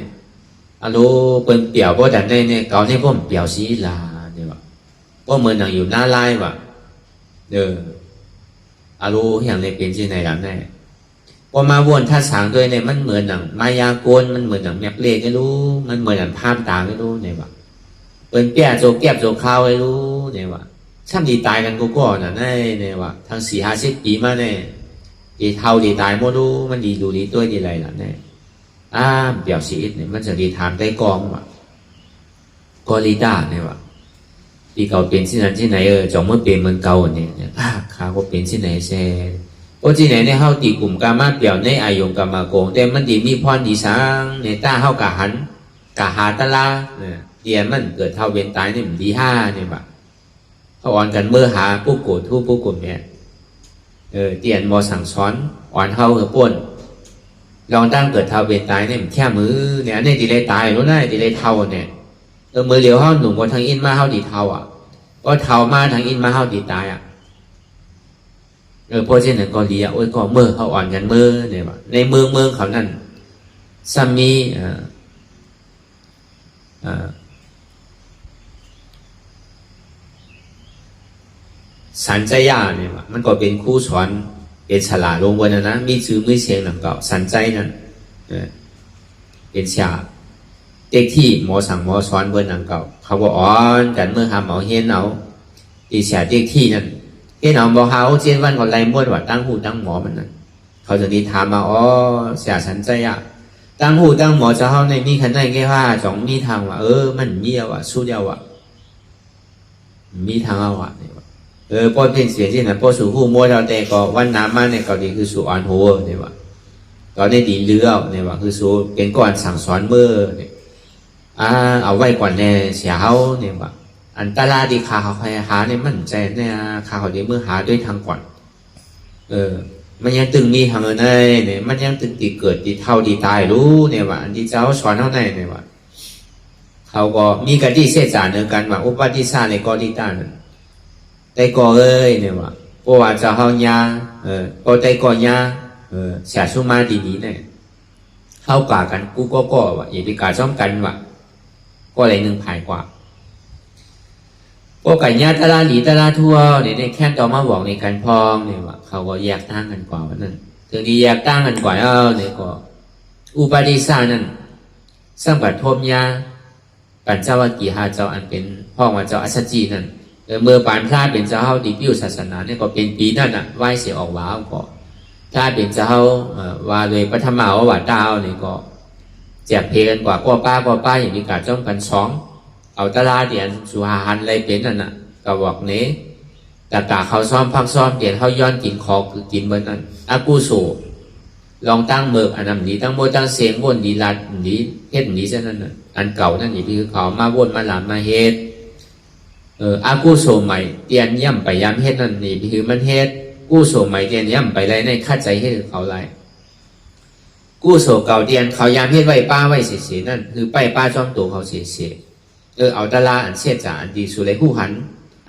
อารมณ์เป็นเปี่ยวเพราะแต่เนี่ยเก่าเนี่ยพวกเปี่ยวสีลาเนี่ยว่ะพวกเหมือนหนังอยู่หน้าไล่ว่ะอารมณ์อย่างในเป็นที่ไหนแล้วเนี่ยพอมาวนท่าสางด้วยเนี่ยมันเหมือนหนังมายากลมันเหมือนหนังแมกเล่ไม่รู้มันเหมือนหนังภาพตาไม่รู้เนี่ยว่ะเป็นเปี่ยโจเก็บโจข้าวไม่รู้เนี่ยว่ะช่างดีตายกันก็ก่อนน่ะเนี่ยว่ะทั้ง40-50 ปีมาเนี่ยดีเท่าดีตายโมดูมันดีดูดีตัวดีอะไรล่ะเนี่ยเปี่ยวสีเนี่ยมันจะดีทานได้กองว่ะกอลิต้าเนี่ยว่ะที่เก่าเป็นที่นั้นที่ไหนจงเมื่อเป็นเมืองเก่าเนี่ยข้าก็เป็นที่ไหนแซ่โอ้ที่ไหนเนี่ยเฮาตีกลุ่มกามาเปี่ยวในอายงกามาโกงแต่มันดีมีพรดีสังในต้าเฮากะหันกะหาตะลาเนี่ยเดียนมันเกิดเท่าเวียนตายเนี่ยมันดี5เนี่ยว่ะเขาอ่อนกันเมื่อหาผู้โกรธผู้กลุ่มเนี่ยเตียนมอสั่งสอนอ่อนเฮากับป่นลองตั้งเกิดเท่าเวียนตายเนี่ยแค่มือเนี่ยเนี่ยดีเลยตายรู้ได้ดีเลยเท่าเนี่ยมือเหลียวเฮาหนุ่มกว่าทางอินมาเฮาดีเท่าก็เท่ามาทางอินมาเฮาดีตายเพราะฉะนั้นก็ดีโอ้ยก็เมื่อเขาอ่อนกันเมื่อเนี่ยว่ะในเมืองเขานั่นซัมมีสันใจยาเนี่ยว่ะมันก็เป็นคู่สอนเป็นฉลาดลงวันนะมีชื่อมีเสียงหนังเก่าสันใจนั่นเป็นชาเด็กที่หมอสั่งหมอสอนเบอร์หนังเก่าเขาก็อ่อนกันเมื่อหาหมอเฮียนเอาตีเสียเด็กที่นั่นเฮียนเอาบอกเขาเจนวันก่อนไล่มวดว่าตั้งหูตั้งหมอมันนั่นเขาจะนิทานมาเสียสันใจอ่ะตั้งหูตั้งหมอจะเขาในมีขันได้แค่ว่าสองมีทางว่ามันมีอ่ะสู้เดียวอ่ะมีทางเอาอ่ะพอเป็นเสียที่นั่นพอสู่หูมวยเราแต่ก็วันน้ำมาเนี่ยก็ดีคือสู่อ่อนหัวเนี่ยว่าตอนนี้ดีเลือกเนี่ยว่าคือสู่เป็นก่อนสั่งสอนเมื่อเนี่ยเอาไว้ก่อนเนี่ยเสียเขาเนี่ยว่าอันตรายดีขาเขาใครหาเนี่ยมันใจเนี่ยขาเขาดีเมื่อหาด้วยทางก่อนมันยังตึงมีทางเนี่ยมันยังตึงตีเกิดตีเท่าดีตายรู้เนี่ยว่าอันที่เจ้าสอนเท่าไหร่เนี่ยว่าเขาก็มีกันที่เสียจานเนื่องกันว่าอุปาทิสาในกอลิตานั่นแต่ก็เนี่ยว่าเพราะว่าเจ้าเฮายาพอแต่ก่อนยาเสียสุมาดีๆเนี่ยเข้ากากันกูก็ว่าอย่าไปกาซ้อมกันว่ะก็อะไรหนึ่งภายกว่าพวกไก่ญาตลาหลีตลาทั่วเนี่ยแค่ต่อมาบอกในการพองเนี่ยว่าเขาก็แยกตั้งกันกว่าวันนั้นถึงที่แยกตั้งกันกว่าเนี่ยก็อุปาทิสานั่นสร้างบัตรพรมยาปัญจวัคคีย์5เจ้าอันเป็นพ่อว่าเจ้าอัสสจีนั่นเมื่อปานพระเป็นเจ้าดีพิวศาสนาเนี่ยก็เป็นปีนั่นน่ะไหว้เสียออกว้าวก็ถ้าเป็นเจ้าว่าเลยปฐมาวาดาวเนี่ยก็แจกเพลกันกว่าก็ป้าอย่างมีการจ้องกัน2เอาตลาเดียนสุหาหันอะไรเป็นนั่นน่ะก็บอกเนี้แต่ตาเขาซ้อมพักซ้อมเดียนเขาย้อนกินคอคือกินเมื่อนั้นอากูโซลองตั้งเมือกอันนั้นดีตั้งโมตั้งเสียงวนดีลัดดีเฮ็ดดีซะนั่นน่ะอันเก่านั่นอย่างที่เขามาวนมาหลานมาเฮ็ดอากูโซใหม่เตียนย่ำไปย้ำเฮ็ดนั่นนี่คือมันเฮ็ดกู้โซใหม่เตียนย่ำไปไรในคัดใจเฮ็ดเขาไรกู้โซเก่าเตียนเขาย้ำเฮ็ดไว้ป้าไว้เสียนั่นคือไปป้าจ้อมตัวเขาเสียเอาตะลาอันเสียจ่าอันดีสุเลยคู่หัน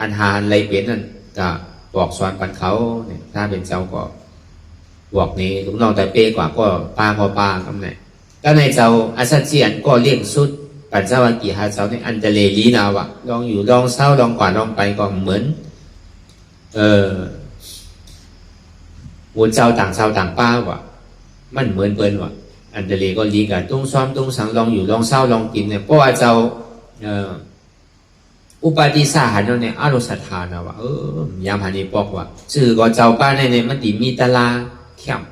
อันหาอันไรเป็นนั่นก็บอกสอนปันเขาเนี่ยถ้าเป็นเจ้าก็บอกนี้ลูกน้องแต่เป้กว่าก็ป้าพอป้าคำไหนก็ในเจ้าอาซาเจียนก็เลี้ยงสุดปัญจวัคคีย์5เจ้าในอันเดเลลีนาวะลองอยู่ลองเศร้าลองกว่าลองไปก็เหมือนวนเจ้าต่างป้าวะมันเหมือนเปิ้นวะอันเดเลก็ลีกันตุ้งซ้อมตุ้งสังลองอยู่ลองเศร้าลองกินเนี่ยเพราะว่าเจ้าอุปาทิสาหันเนี่ยอารมณ์ศรัทธานะวะยามหันนี่บอกว่าชื่อก็เจ้าป้าในมันตีมีตะลาเข้ม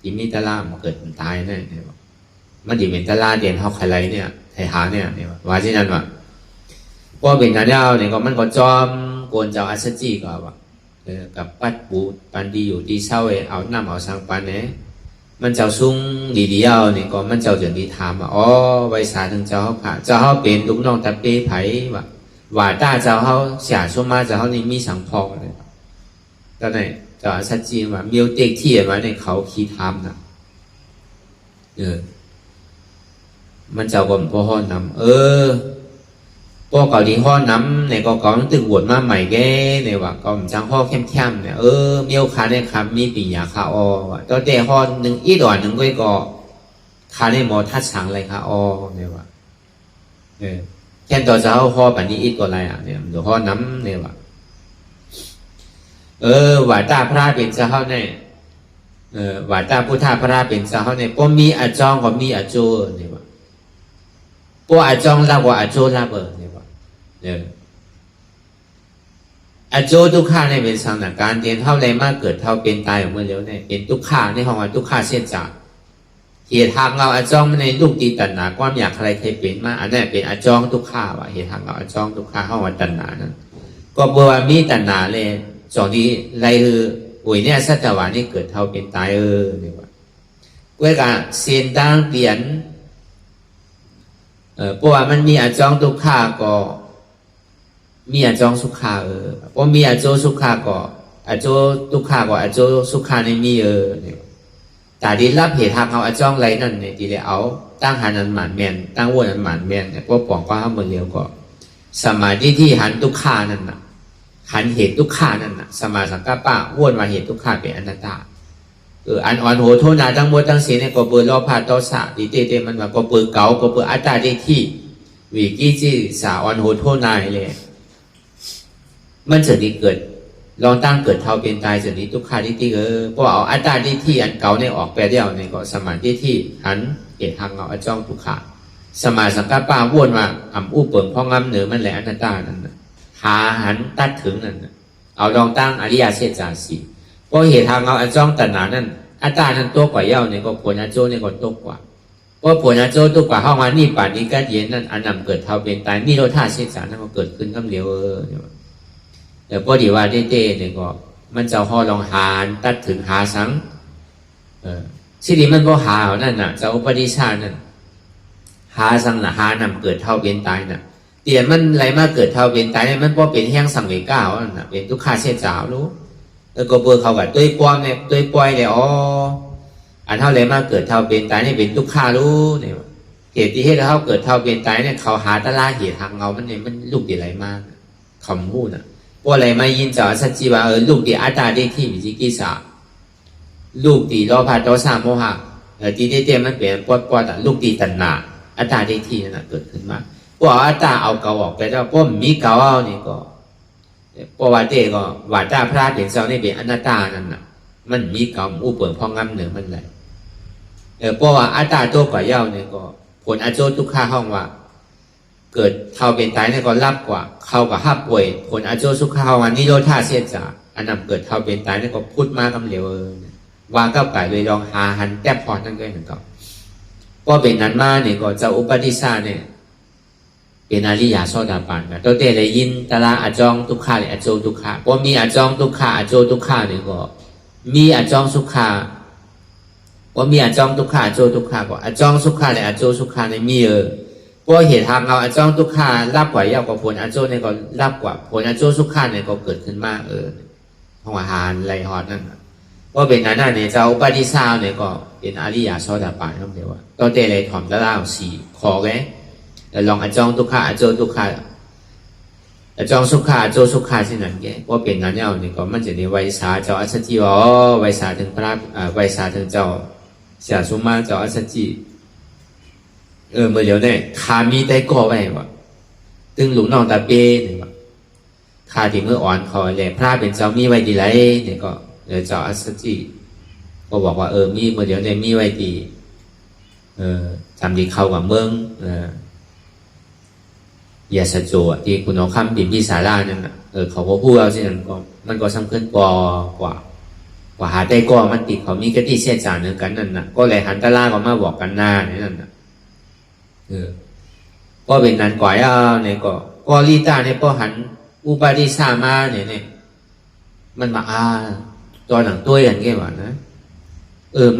ตีมีตะลามันเกิดตายแน่เนี่ยมันตีเป็นตะลาเด่นเฮาใครเนี่ยไทยหาเนี่ยว่าที่นั่นว่ะพอเป็นการเล่าเนี่ยก็มันก็จอมโกนเจ้าอัสสจีก็ว่ากับปัดปูปันดีอยู่ที่เศร้าเอาน้ำเอาสังปันเนี่ยมันเจ้าซุ้งดีๆเอาเนี่ยก็มันเจ้าเดือดดีถามว่าไว้สาถึงเจ้าเขาผ่าเจ้าเขาเป็นลูกน้องตะเป้ไผ่ว่าต้าเจ้าเขาเสียสมมาเจ้าเขานี่มีสังพอเลยตอนไหนเจ้าอัสสจีว่ามีเด็กที่มาในเขาขี้ทำนะมันเจ้าก็พ่อนำ พวกเกาหลีห่อน้ำในก็เกาต้องตึกบวชมาใหม่แกเนี่ยว่าก็มันจังห่อเข้มๆเนี่ยเมียวขาในคำมีปียาขาอว่าตอนเด็กห่อหนึ่งอีดอนหนึ่งก็ขาในหมอทัดสังอะไรขาเนี่ยว่าแค่ตัวเจ้าห่อแบบนี้อีกตัวอะไรเนี่ยเดี๋ยวห่อน้ำเนี่ยว่าว่าตาพระเป็นเจ้าเนี่ยว่าตาพุทธพระเป็นเจ้าเนี่ยพอมีอาจองก็มีอาโจเนี่ยว่าพออาจองรับว่าอาโจรับเนี่ยว่าอาโจทุกข้าในเป็นสังนาการเตียนเท่าไรมากเกิดเท่าเป็นตายของเมื่อเร็วเนี่ยเป็นทุกข้าในห้องว่าทุกข้าเส้นจากเหตุทางเราอาจองในลูกตีตัณหาความอยากใครเคยเป็นมาอันนั้นเป็นอาจองทุกข้าว่าเหตุทางเราอาจองทุกข้าห้องว่าตัณหานั้นก็เบอร์ว่ามีตัณหาเลยสองที่ไรคือโอ้ยเนี่ยสัตวานี่เกิดเท่าเป็นตายเนี่ยว่าเว้ยกันเสียนตั้งเปลี่ยนเพราะว่ามันมีอาจองทุกข้าก็มีอาจองสุขาเพราะมีอาโจสุขาก็อาโจทุกข้าก็อาโจสุขาในมีเนี่ยแต่ดีรับเหตุทางเอาอาจองไรนั่นเนี่ยดีเลยเอาตั้งหันนันหมานแมนตั้งวัวนันหมานแมนเนี่ยพวกปองก็ห้ามเมือเลี้ยวก็สมาธิที่หันทุกข้านั่นน่ะหันเหตุทุกข้านั่นน่ะสมาสังกัปปะว้วนมาเหตุทุกข้าเป็นอนัตตาอันอ่อนโหโทนาตั้งหมดตั้งเสียเนี่ยก็เปิดรอพาโตสะดีเตมันว่าก็เปิดเก่าก็เปิดอัตตาได้ที่วิกิจิสาอ่อนโหโทนาเลยมันจะดีเกิดลองตั้งเกิดเท่าเป็นตายจะนี้ทุกขาที่ที่พอเอาอัตตาที่อันเก่าเนี่ยออกไปเดียวเนี่ยก็สมาธิที่หันเหตุทางเอาจ้องทุกขาสมาสังกัปปะว้วนมาอ่ำอู้เปิงพ่องำเหนือมันแหละอนัตตานั่นหาหันตัดถึงนั่นเอาลองตั้งอริยเสจาสีเพราะเหตุทางเอาอันจ้องตัณหานั่นอัตตานั้นตัวกว่าเย้าเนี่ยก็ผลอาโจเนี่ยก็ตกกว่าเพราะผลอาโจตกกว่าห้องมานี่ป่านนี้ก็เย็นนั่นอันนำเกิดเท่าเป็นตายนี่โลธาเสจานั่นก็เกิดขึ้นคำเดียวแต่พอดีว่าเต้เนี่ยก็มันจะห่อลองหาตัดถึงหาสังสิ่งนี้มันก็หานั่นน่ะจะอุปนิชานั่นหาสังน่ะหานำเกิดเท่าเป็นตายน่ะเตียนมันอะไรมาเกิดเท่าเป็นตายเนี่ยมันก็เป็นแห้งสังเวก้าวน่ะเป็นทุกขาเสียจ้ารู้แล้วก็เบอร์เขากับตัวปอมเนี่ยตัวปล่อยเนี่ยอันเท่าไรมาเกิดเท่าเป็นตายเนี่ยเป็นทุกขารู้เนี่ยเหตุที่ให้เขาเกิดเท่าเป็นตายเนี่ยเขาหาตะลาเหตุทางเงามันเนี่ยมันลูกดีอะไรมากคำพูดน่ะว่าอะไรมายินจ่อสัจจิว่าลูกดีอัตตาได้ที่มิจิกิสาลูกดีโลภะโทสะโมหะดีเต้มันเปลี่ยนปอดลูกดีตัณหาอัตตาได้ที่นั่นเกิดขึ้นมาพวกอัตตาเอาเก่าออกไปแล้วพวกมีเก่าเอานี่ก็พวกว่าเต้ก็ว่าตาพระเป็นเจ้านี่เป็นอนัตตานั่นน่ะมันมีเก่าอู้เปิ่งพองงำเหนือมันเลยพวกว่าอัตตาตัวกว่าเย้าเนี่ยก็ผลอโจทุกข้าห้องว่าเกิดเท่าเป็นตายเนี่ยก็รับกว่าเข้ากับห้าป่วยผลอาโจสุขาวันนิโรธาเสียจ่าอันนำเกิดเท่าเป็นตายเนี่ยก็พูดมากคำเหลววางเก้าไก่เลยลองหาหันแก้พรนั่นก็เหมือนกันพอเป็นนั้นมาเนี่ยก็จะอุปนิสาเนี่ยเป็นอริยโสดาปันนะตัวเตะเลยยินตะลาอาจองทุกขาเลยอาโจทุกขาพอมีอาจองทุกขาอาโจทุกขาเนี่ยก็มีอาจองสุขาพอมีอาจองทุกขาอาโจทุกขาก็อาจองสุขาเลยอาโจสุขาเนี่ยมีเพราะเหตุทางเราอาจ้องทุกขารับกว่าเยาวกว่าผลอาโจเนี่ยก็รับกว่าผลอาโจสุขาเนี่ยก็เกิดขึ้นมากห้องอาหารไรหอดนั่นเพราะเป็นนั้นเนี่ยเจ้าปฏิสาวเนี่ยก็เป็นอริยโสดาปันนั่นเดียวว่าตัวเตเลยถอมตะล่าสี่ขอเลยแต่ลองอาจ้องทุกขาอาโจทุกขาอาจ้องสุขาอาโจสุขาเช่นนั้นแกเพราะเป็นนั้นเนี่ยก็มันจะในไวสาเจ้าอัศจิไวสาถึงพระไวสาถึงเจ้าเสียสุมาเจ้าอัศจิเมื่อเดี๋ยวเนี่ยขามีได้ก่อไว้ว่าตึงหลุงนองตาเป้เนี่ยว่าขาที่เมื่ออ่อนคอเลยพระเป็นเจ้ามีไว้ดีไรเนี่ยก็เจ้าอัศจิก็บอกว่ามีเมื่อเดี๋ยวเนี่ยมีไว้ดีจำดีเข้ากับเมืองยาสะโจที่คุณเอาคำบินพิสารานั่นเขาก็พูดเอาเช่นนั้นก็มันก็สำคัญกว่าหาได้ก่อมันติดเขามีกติเสียจานเนื้อกันนั่นน่ะก็เลยหันตะล่าก็มาบอกกันหน้านี่นั่นน่ะก็เป็นนั้นก่อยเนี่ยก็ลีตาเนี่ยพอหันอุปาทิสามาเนี่ยมันมาตอนหลังตัวอย่างเงี้ยว่านะ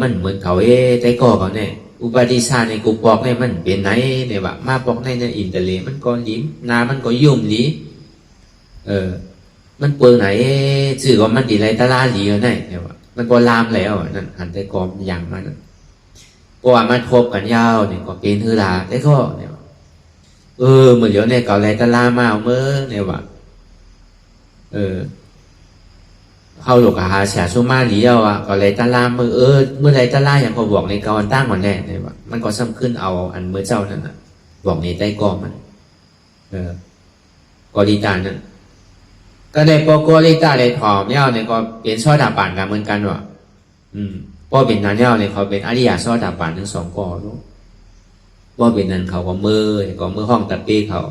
มันเหมือนเขาได้ก่อเขาเนี่ยอุปาทิสาเนี่ยกูปอกเนี่ยมันเป็นไหนเนี่ยว่ามาปอกในอินเตอร์เลมันก็ลิ้มนามันก็ยุ่มลีมันเปิงไหนชื่อว่ามันดีไรตะลาลีเนี่ยว่ามันก็ลามแล้วนั่นหันได้กอมอย่างมันเพราะว่ามันทบกันยาวเนี่ยก็เป็นฮือลาได้ก็เนี่ย เมื่อเดี๋ยวเนี่ยเก่าไรตะลามาเอาเมื่อเนี่ยว่ะเข้าหลกหาเสียสุมาเดียวอ่ะก็ไรตะลาเมื่อไรตะลาอย่างพอบอกในเก่าอันตั้งวันแน่เนี่ยว่ะมันก็ซ้ำขึ้นเอาอันเมื่อเจ้านั่นน่ะบอกในใต้กอมันกอริตานั่นก็ในปกอริตาในถอมเนี่ยเนี่ยก็เป็นซ้อดาบานกันเหมือนกันว่ะพอเป็นนั้นเนี่ยเขาเป็นอริยซ้อดาบานทั้งสองกอรู้ว่าเป็นนั้นเขาก็เมื่อห้องตะปีเขา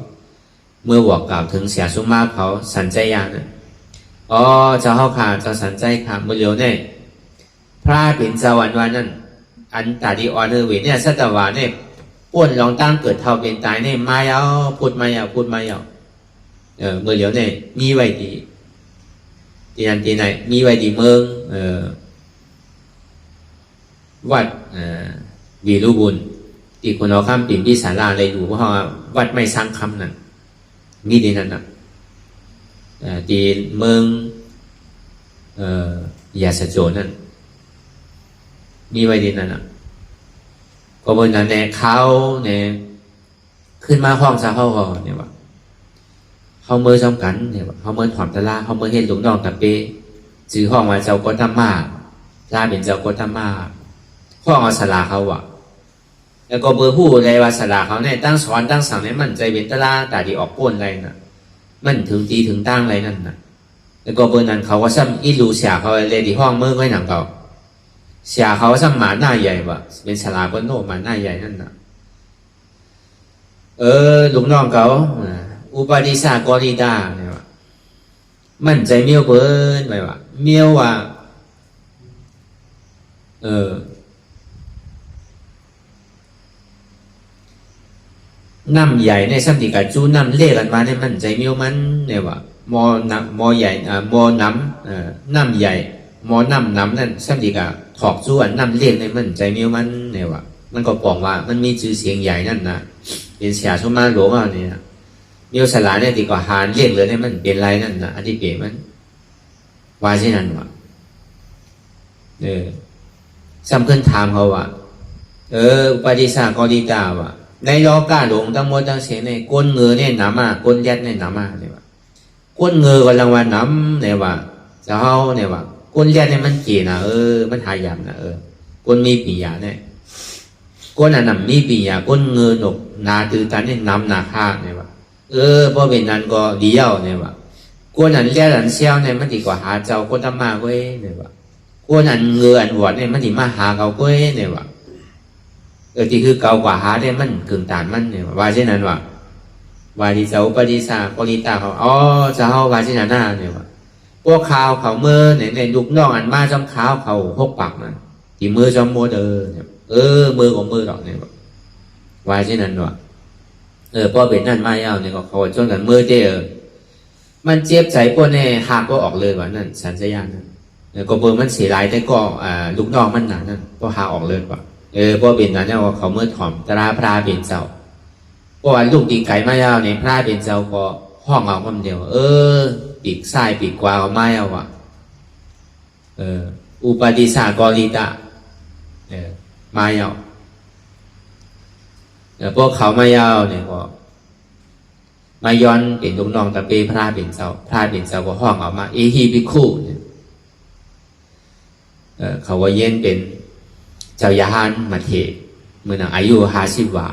เมื่อบอกกล่าวถึงเสียสุมาเขาสันใจยานะเจ้าเข้าขาเจ้าสันใจขาเมื่อเร็วเนี่ยพระเป็นเจ้าวันนั้น อันตาดีออนเวเนี่ยสัตวาเนี่ยป้วนลองตั้งเกิดเท่าเป็นตายเนี่ยมาเอาพูดมาเอาเมื่อเร็วเนี่ยมีไว้ดีที่นั่นที่ไหนมีไว้ดีเมืองวัดวีรุบุญที่คนเอาข้ามปิ่มที่ศาลาอะไรอยู่เพราะว่าวัดไม่สร้างคำนั่นมีดีนั่นน่ะที่เมืองยาสโจนั่นมีไว้ดีนั่นน่ะก็บนนั้นเนี่ยเขาเนี่ยขึ้นมาห้องซาเขาเนี่ยว่าเขาเมื่อจำกันเนี่ยว่าเขาเมื่อถอดตะลาเขาเมื่อเห็นหลวงน้องตะเปจื้อห้องว่าเจ้าก็ทำมาลาเป็นเจ้าก็ทำมาห้องเอาสลาเขาอ่ะแล้วก็เบอร์ผู้ในวาสลาเขาเนี่ยตั้งสอนตั้งสั่งเนี่ยมันใจเป็นตะลาแต่ดีออกก้นอะไรน่ะมันถึงตีถึงตั้งอะไรนั่นน่ะแล้วก็เบอร์นั้นเขาก็ซ้ำอีลูเสียเขาเลยที่ห้องเมื่อไว้หนังเขาเสียเขาซ้ำหมาหน้าใหญ่ว่ะเป็นสลาบนโลกหมาหน้าใหญ่นั่นน่ะลุงน้องเขาอุปาทิสากอริดาเนี่ยว่ะมันใจเมียวเปิ้นไปว่ะเมียวว่ะน้ำใหญ่ในสัมติกาจูน้ำเล่กันมาเนี่ยมันใจเมียวมันเนี่ยว่ะมอใหญ่มอน้ำน้ำใหญ่มอน้ำนั่นสัมติกาถอกจูอันน้ำเล่ในมันใจเมียวมันเนี่ยว่ะมันก็บอกว่ามันมีชื่อเสียงใหญ่นั่นนะเป็นเสียชุมาหลวงอ่ะเนี่ยเมียวสลาเนี่ยดีกว่าหานเรียกเลยเนี่ยมันเป็นไรนั่นนะอันที่เปรมันว่าเช่นนั้นว่ะซ้ำเพิ่นถามเขาว่าอุปาทิสากอริตาว่ะในโลกาหลงทั้งหมดทั้งเสียในก้นเงือเนี่ยหนามาก้นยัดเนี่ยหนามาเนี่ยว่าก้นเงือกำลังว่าน้ำเนี่ยว่าจะเฮาเนี่ยว่าก้นยัดเนี่ยมันเกี่ยนะมันหายามนะก้นมีปียาเนี่ยก้นอันนั้นมีปียาก้นเงือหนกนาตือตันเนี่ยน้ำนาคาเนี่ยว่าเพราะเป็นนั้นก็ดีเย้าเนี่ยว่าก้นอันยัดอันเชี่ยวเนี่ยมันดีกว่าหาเจ้าก้นธรรมะเว้ยเนี่ยว่าก้นอันเงืออันหวดเนี่ยมันดีมาหาเขาเว้ยเนี่ยว่าที่คือเก่ากว่าหาได้มันกึ่งตานมันเนี่ยว่าเช่นนั้นว่าที่เจ้าปฏิสากริตาเขาจะเฮาว่าเช่นนั้นเนี่ยว่าพวกข่าวเขาเมื่อในลูกน้องอันมาจำข่าวเขาหกปักนั่นที่มือจำโมเดเนี่ยมือของมือดอกเนี่ยว่าเช่นนั้นพอเป็นนั่นมาเย้าเนี่ยก็เขาจนกันมือมันเจ็บใจพวกเนี่ยหักก็ออกเลยว่านั่นสัญญาณนั่นก็เบอร์มันเสียหลายแต่ก็ลูกน้องมันหนานั่นก็หักออกเลยว่าเพราะเป็นนั้นเนี่ยเขาเมื่อถ่อมตราพระเป็นเจ้าเพราะว่าลูกตีไก่มายาวเนี่ยพระเป็นเจ้าก็ห้องเอาคนเดียวปีกซ้ายปีกขวาเขาไม่เอาอุปาทิสากอริตะมายาวพวกเขามายาวเนี่ยก็มาย้อนเป็นลูกน้องตะเปพระเป็นเจ้าก็ห้องเอามาเอฮีบิคูเนี่ยเขาว่าเย็นเป็นเจ้ายาฮันมาเทเมื่อนังอายุ50 วา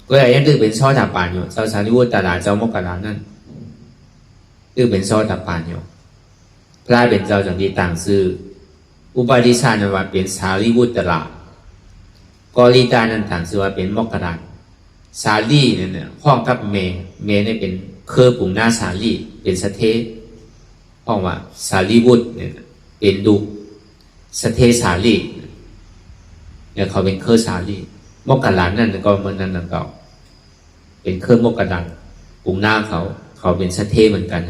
ก็ยังตื้อเป็นซ้อตาปานอยู่เจ้าสารีวุตตาลาเจ้ามกรานั่นตื้อเป็นซ้อตาปานอยู่พระเป็นเจ้าจังที่ต่างซื้ออุปาทิชานันว่าเป็นสารีวุตตาลากอริตานันต่างซื้อว่าเป็นมกราสาลีเนี่ยห้องกับเมเนี่ยเป็นเครือปุ่งหน้าสาลีเป็นสเทห้องว่าสารีวุตเนี่ยเป็นดุสเทสาลีเนี่ยเขาเป็นเครือสาลีมกรานั่นก็เหมือนนั่นก็เป็นเครือมกราปุงหน้าเขาเป็นสเทเหมือนกัน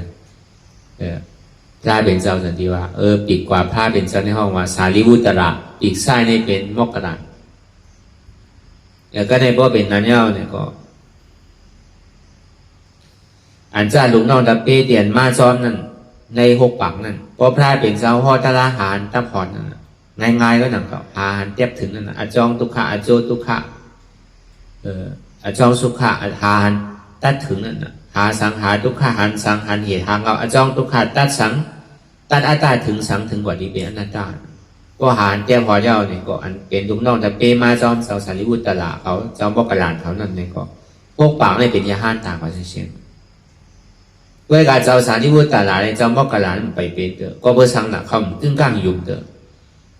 พระเป็นเจ้าสันติว่าปีกกว่าพระเป็นเจ้าในห้องว่าสารีวุตระปีกซ้ายในเป็นมกราแล้วก็ในบ่เป็นนั้นเนี่ยก็อันจ้าลุงน้องตะเปเตียนมาซ้อมนั่นใน6 ปักนั่นเพราะพระเป็นเจ้าห่อตะลาหารตะพรนั่นง่ายๆก็หนังก็อาหารเทียบถึงนั่นอาจองทุกขะอาโจทุกขะอาจองสุขะอาหาร ตัดถึงนั่นนะหาสังหาทุกขหันสังหันเหตุหางเอาอจองทุกขาตัดสังตัดอัตตาถึงสังถึงกว่าที่เป็นอนัตตาก็หารแก้พอเจ้าเนี่ยก็อันเป็นทุกน้องแต่เปมาจอมสารีบุตรตลาเขาจอมบอกกระลานเขานั่นเนี่ยก็พวกปากเนี่ยเป็นยาห้านตากว่าเช่นเวลาเจ้าสารีบุตรตลาเนี่ยจอมบอกกระลานไปเป็นเถอะก็เพื่อสังหนักเขาตึ้งก้างยุ่งเถอะ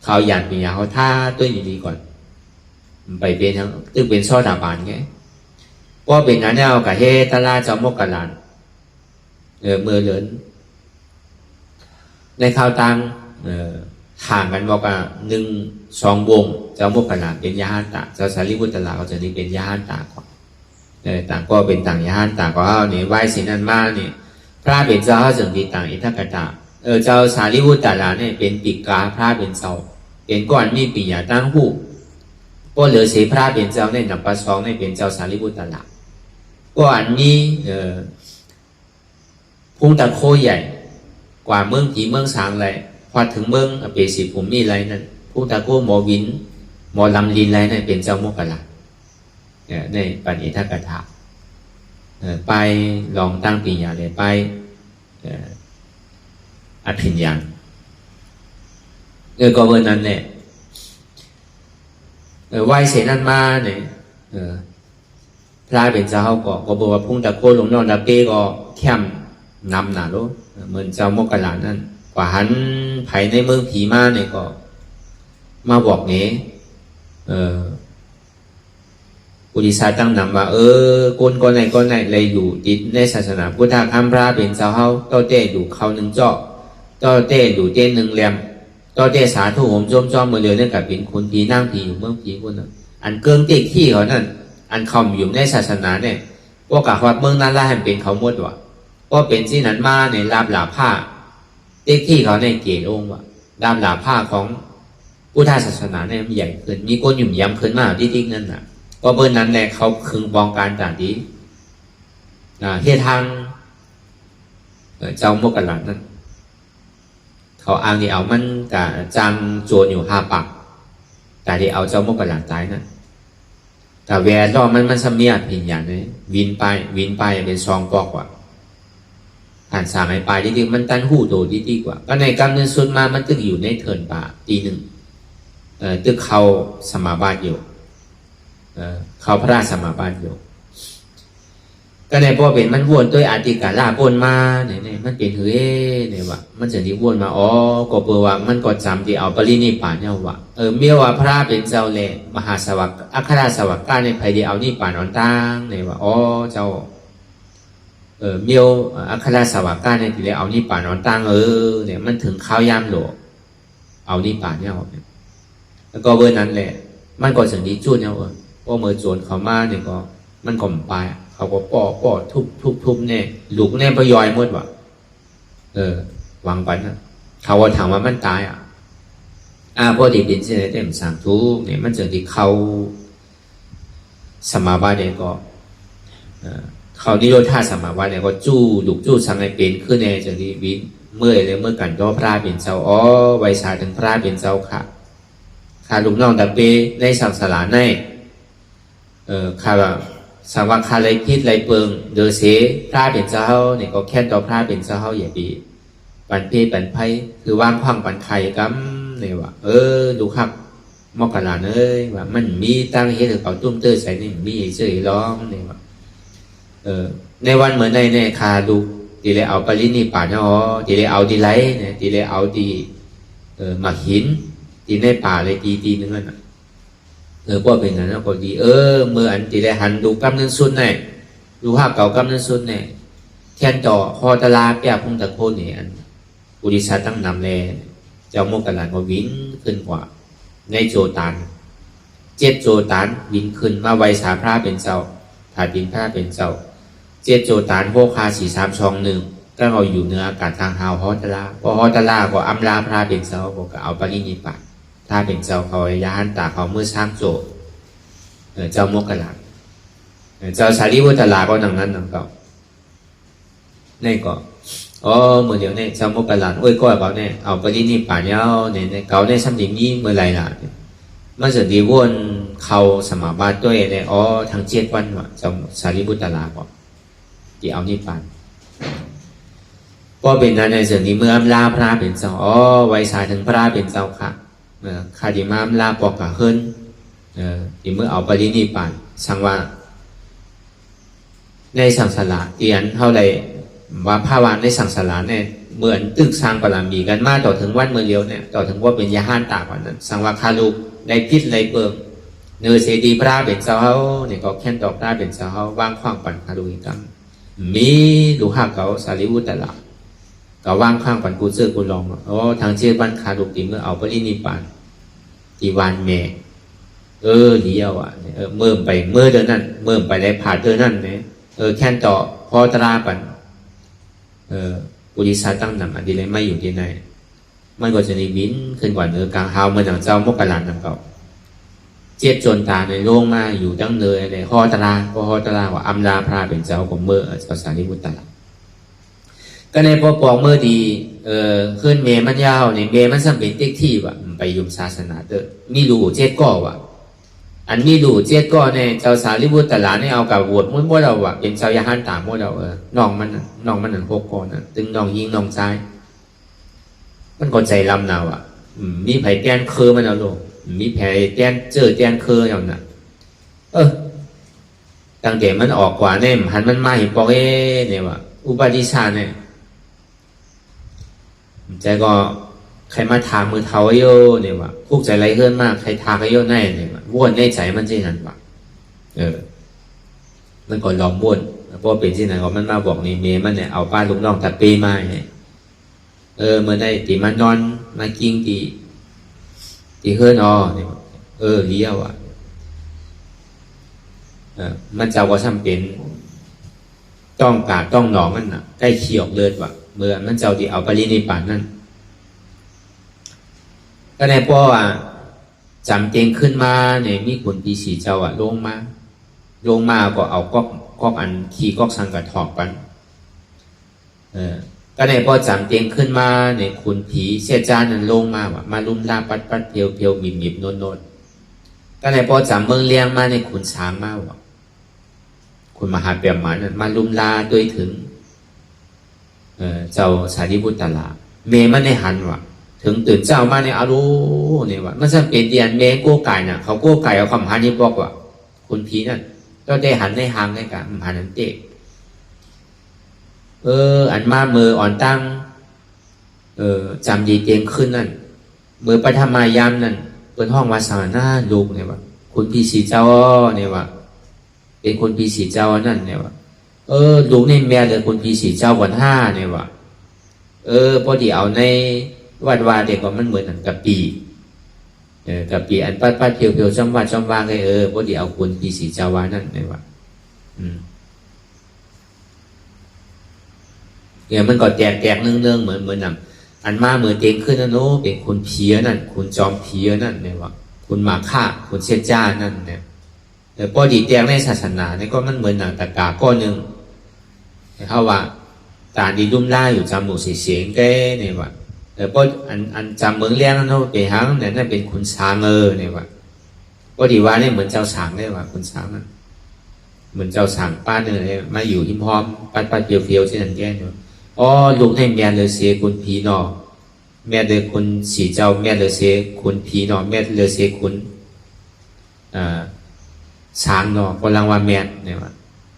เขาหยาดเป็นยาเขาท่าตัวอย่างนี้ก่อนไปเป็นทั้งตึ้งเป็นซ้อดาบานไงก็เป็นงานเนี่ยกับเฮตลาจอมบอกกระลานเมื่อเลินในข่าวต่างห่างกันบอกว่า1-2 วงเจ้าโมกขลาเป็นยาหันตาเจ้าสารีบุตรลาเขาจะนี่เป็นยาหันตาก่อนต่างก็เป็นต่างยาหันตาก็เนี่ยไหวสินันมาเนี่ยพระเป็นเจ้าจึงดีต่างอิทักตาเจ้าสารีบุตรลาเนี่ยเป็นปีกาพระเป็นเจ้าเป็นก้อนมีปียาตั้งหูก็เหลือเสียพระเป็นเจ้าในนับประสองในเป็นเจ้าสารีบุตรลาก็อันนี้พุ่งตะโคใหญ่กว่าเมืองผีเมืองสางเลยพอถึงเมืองเปสิผมมีอะไรนั่นพุ่งตะโคหมอวินหมอลำลินอะไรนั่นเป็นเจ้าโมกขลาในปัญญทักกถาไปลองตั้งปีญาเลยไปอภิญญาก็เมื่อนั้นเนี่ยไหวเสนันมาเนี่ยพระเป็นเจ้าก็บอกว่าพุ่งตะโคหลวงนอนตะเป้ก็แคมนำหนาโลเหมือนเจ้าโมกขลานั่นกว่าหันไผ่ในเมืองผีมาเนี่ยก็มาบอกเนี้อุดิสาตั้งนำว่าคนไหนเลยอยู่ติดในศาสนาพุทธคำพระเป็นเจ้าเขาต้อเต้อยู่เขาหนึ่งเจาะต้อเต้อยู่เต้หนึ่งแหลมต้อเต้สาธุโหมจอมมือเรือเนี่ยกับเป็นคนผีนั่งผีอยู่เมืองผีคนนั้นอันเกิงเต็กที่เขานั่นอันเขาอยู่ในศาสนาเนี่ยพวกกับวัดเมืองนั้นละให้เป็นเขาหมดว่ะก็เป็นที่นั้นมาในลาบหลาผ้าเต็กที่เขาในเกศองค์ว่ะลาบหลาผ้าของพุทธศาสนาเนี่ยใหญ่ขึ้นมีก้นหยุ่มย้ำขึ้นมากที่นั่นน่ะก็เบอร์นั้นแหละเขาคึงบองการต่างดีเฮทางเจ้าโมกขลานั่นเขาอ้างที่เอามันกับจางโจรอยู่5 ปากแต่ที่เอาเจ้าโมกขลาตายนั่นแต่แวร์รอบมันสมียผินอย่างนี้วินไปเป็น2 ปอกว่ะผ่าน3 ไอ้ปลายที่มันตันหูโตดีกว่าก็ในกำเนิดสุดมามันตึกอยู่ในเถินป่าตีหนึ่งตึกเขาสมาบาทอยู่เขาพระราชสมาบาทอยู่ก็ในพอเป็นมันวนด้วยอาติกาลาปนมาเนี่ยมันเป็นเฮ้เนี่ยว่ะมันจะที่วนมาก็เปว่ามันก็จำที่เอาปรินิพพานเนี่ยว่ะเมียว่าพระเป็นเจ้าแหล่มหาสวัสดิ์อัครสวัสดิ์ก้าในภัยที่เอานิพพานอ่อนตั้งเนี่ยว่ะเจ้าเมียวอัครสวัสดิ์ก้าในที่เลยเอานิพพานอ่อนตั้งเนี่ยมันถึงข้าวยามโหลเอานิพพานเนี่ยแล้วก็เบอร์นั้นแหละมันก็ถึงที่จุดเนี่ยก็เมื่อโจรเขามาเนี่ยก็มันก็ไปเขาก็ป้อทุบเนี่ยหลุกเนี่ยพยอยหมดว่ะวางปันนะเขาว่าถามว่ามันตายพอดีเป็นเช่นนี้เต็มสั่งทุกเนี่ยมันถึงที่เขาสมาบาเนี่ยก็เขานิโรธาสมาบัติเนี่ยก็จู้สังให้เป็นขึ้นในจากที่วิเมื่อกันก็พระเป็นเจ้าไวสาถึงพระเป็นเจ้าค่ะลูกน้องตะเปในสังสารในข้าสังวังคาไรพิษไรเปิงเดอเสพระเป็นเจ้าเนี่ยก็แค่ต่อพระเป็นเจ้าอย่าดีปันเพปันไพ่คือว่างพังปันไข่กัมเนี่ยว่าดูครับมอกกะลาเอ้ยว่ามันมีตั้งเหตุเขาตุ้มเตอร์ใส่นี่มีเฉยร้องเนี่ยว่าในวันเหมือนในคาดูทีเลยเอาปรินิพพานทีเลยเอาดีไรเนี่ยทีเลยเอาดีหมักหินทีในป่าเลยตีนึงนั่นก็เป็นงั้นนะก็ดีเมื่ออันทีเลยหันดูกำนันสุดเนี่ยดูภาพเก่ากำนันสุดเนี่ยแค่นต่อคอตลาเปียพุ่งตะโคนเนี่ยอุดิศาตั้งนำเลยเจ้าโมกขลาก็วิ่งขึ้นกว่าในโจตัน7 โจตันวิ่งขึ้นมาไวสาพระเป็นเจ้าถาดินพระเป็นเจ้า7 โจตัน6 5 4 3 2 1ก็เอาอยู่เหนืออากาศทางหาวฮอตลาพอฮอตลาก็อำลาพระเป็นเจ้าก็เอาปรินิพพานถ้าเป็นเจ้าเขายาหันตาเขาเมื่อสร้างโจเจ้าโมกขลาเจ้าสารีบุตรลาก็ดังนั้นก็นี่ก็เมื่อเดี๋ยวเนี่ยเจ้าโมกขลาก็เขาเนี่ยเอาปรินิพพานเนี่ยเขาในสัมผัสนี้เมื่อไรล่ะมันจะดีวนเขาสมาบัติด้วยเนี่ยทั้ง7 วันว่ะเจ้าสารีบุตรลาก็ ที่เอานิพพานก็เป็นนั้นในส่วนนี้เมื่ออำลาพระเป็นเจ้าไว้สายถึงพระเป็นเจ้าค่ะข้าดีมาอำลาปอกกะเฮิรนที่เมื่อเอาปรินิพพานสังว่าในสังสารเตียนเท่าไรว่าภาวะในสังสารเนี่ยเหมือนตึกสร้างปรามีกันมาต่อถึงวันเมื่อเลี้ยวเนี่ยต่อถึงว่าเป็นยาห้านตากว่านั้นสังว่าคาลูกได้พิษไรเปิงเนื้อเสดีพระเป็นเจ้าเขาเนี่ยก็แค่นต่อพระเป็นเจ้าเขาว่างขว้างปันคาลูกอีกครั้งมีลูกหักเขาสารีวุตตละก็ว่างข้างปันกูเจอกูลองทางเชื่อบ้านคาลูกตีเมื่อเอาปรินิพพานที่วันเมเลี้ยวเมื่อไปเมื่อเดือนนั้นเมื่อไปได้ผ่าเดือนนั้นเนี่ยแค่นต่อพอตราปันปุริสาตั้งนำอันดีเลยไม่อยู่ที่ไหนมันก็จะนิบินขึ้นกว่าเนื้อกลางเฮาเมื่อหนังเจ้ามกกะลานนำเก่าเจ็บจนตาในโล่งมาอยู่ตั้งเนยในพอตราว่าอำลาพระเป็นเจ้าของเมื่อเจ้าสารีบุตรตละก็ในพอปองเมื่อดีขึ้นเมมันยาวในเมมันสัมเป็นติ๊กที่ว่ะไปยุมศาสนาเตอมีรูเจ็ดก่อว่ะอันมีรูเจ็ดก่อในเจ้าสารีบุตรตละในเอากับวดมุ่นบ่เราว่ะเป็นเจ้ายาหันตามบ่เราน้องมันนั่นพกก่อนตึงน้องยิงน้องชายมันก็ใจลำนาวอ่ะมีไผ่แต้นเคอมันเอาลงมีไผ่แต้นเจอแต้นเคออย่างน่ะตั้งแต่มันออกกว่าเนี่ยหันมันมาเห็นปอกเนี่ยว่ะอุปาทิชาเนี่ยใจก็ใครมาถามมือเท้าโยเนี่ยว่ะพวกใจไรเฮิรนมากใครทาก็โยแน่เนี่ยว่ะวนในใจมันที่นั่นว่ะมันก่อนลองวนเพราะเป็นที่นั่นก็มันมาบอกนี่เมย์มันเนี่ยเอาป้าลุงน้องตัดปีมาเนี่ยเมื่อได้ตีมันนอนมากิ้งตีเฮิรนเนี่ยเลี้ยวอ่ะมันเจ้าก็ทำเป็นต้องกาดต้องหนองมันน่ะใกล้เขียวเลือดว่ะเมื่อมันเจ้าที่เอาปรินิพพานนั่นก็ในพ่อจำเตียงขึ้นมาเนี่ยมีคนปีสีเจ้าลงมาก็เอาก๊อกอันขี่ก๊อกสังกัดถอกกันก็ในพ่อจำเตียงขึ้นมาเนี่ยคุณผีเสียจานนั้นลงมาว่ะมาลุ่มลาปัดเพียวหมิบโนนก็ในพ่อจำเมืองเลี้ยงมาในคุณช้างมาว่ะคุณมหาเปียมหมานั่นมาลุ่มลาด้วยถึงเจ้าสารีบุตรตละเมมันในหันว่ะถึงตื่นเจ้ามาในอารุเนี่ยว่ะมันจะเป็นเดียนเมโก้ไก่น่ะเขาโก้ไก่เอาคำหันนี้บอกว่าคุณผีนั่นก็ได้หันในหางในการหันนั้นเตะอันมามืออ่อนตั้งจำดีเตียงขึ้นนั่นมือปฐมายามนั่นเป็นห้องวาสานาลูกเนี่ยว่ะคุณผีสีเจ้าเนี่ยว่ะเป็นคนผีสีเจ้านั่นเนี่ยว่ะลูกในแม่เลยคนผีสีเจ้าวันห้าเนี่ยว่ะพอดีเอาในวัดวาเด็กก็มันเหมือนกับปีกับปีอันปัดเพียวๆจำว่าไงพอดีเอาคนผีสีเจ้าวานั่นเนี่ยว่ะเนี่ยมันก็แตกเนื่องเหมือนนำอันมาเหมือนเต็งขึ้นนั่นโน้เป็นคนเพี้ยนั่นคุณจอมเพี้ยนั่นเนี่ยว่ะคุณมาฆ่าคุณเชจ้านั่นเนี่ยแต่พอดีแตกในศาสนาเนี่ยก็มันเหมือนหนังตะกาก้อนหนึ่งเขาว่าตาดีดุมล่าอยู่จำหมูเสียงแกเนี่ยว่ะแต่พออันจำเมืองเลี้ยงนั่นไปหางเนี่ยนั่นเป็นคุณช้างเนี่ยว่ะพอดีว่าเนี่ยเหมือนเจ้าช้างเนี่ยว่ะคุณช้างนั่นเหมือนเจ้าช้างป้าเนี่ยมาอยู่ที่พร้อมปัดเพียวๆที่นั่นแกเนี่ยลูกให้แม่เลยเสียคุณผีนอแม่เลยคุณสีเจ้าแม่เลยเสียคุณผีนอแม่เลยเสียคุณช้างนอกกำลังว่าแม่เนี่ยว่า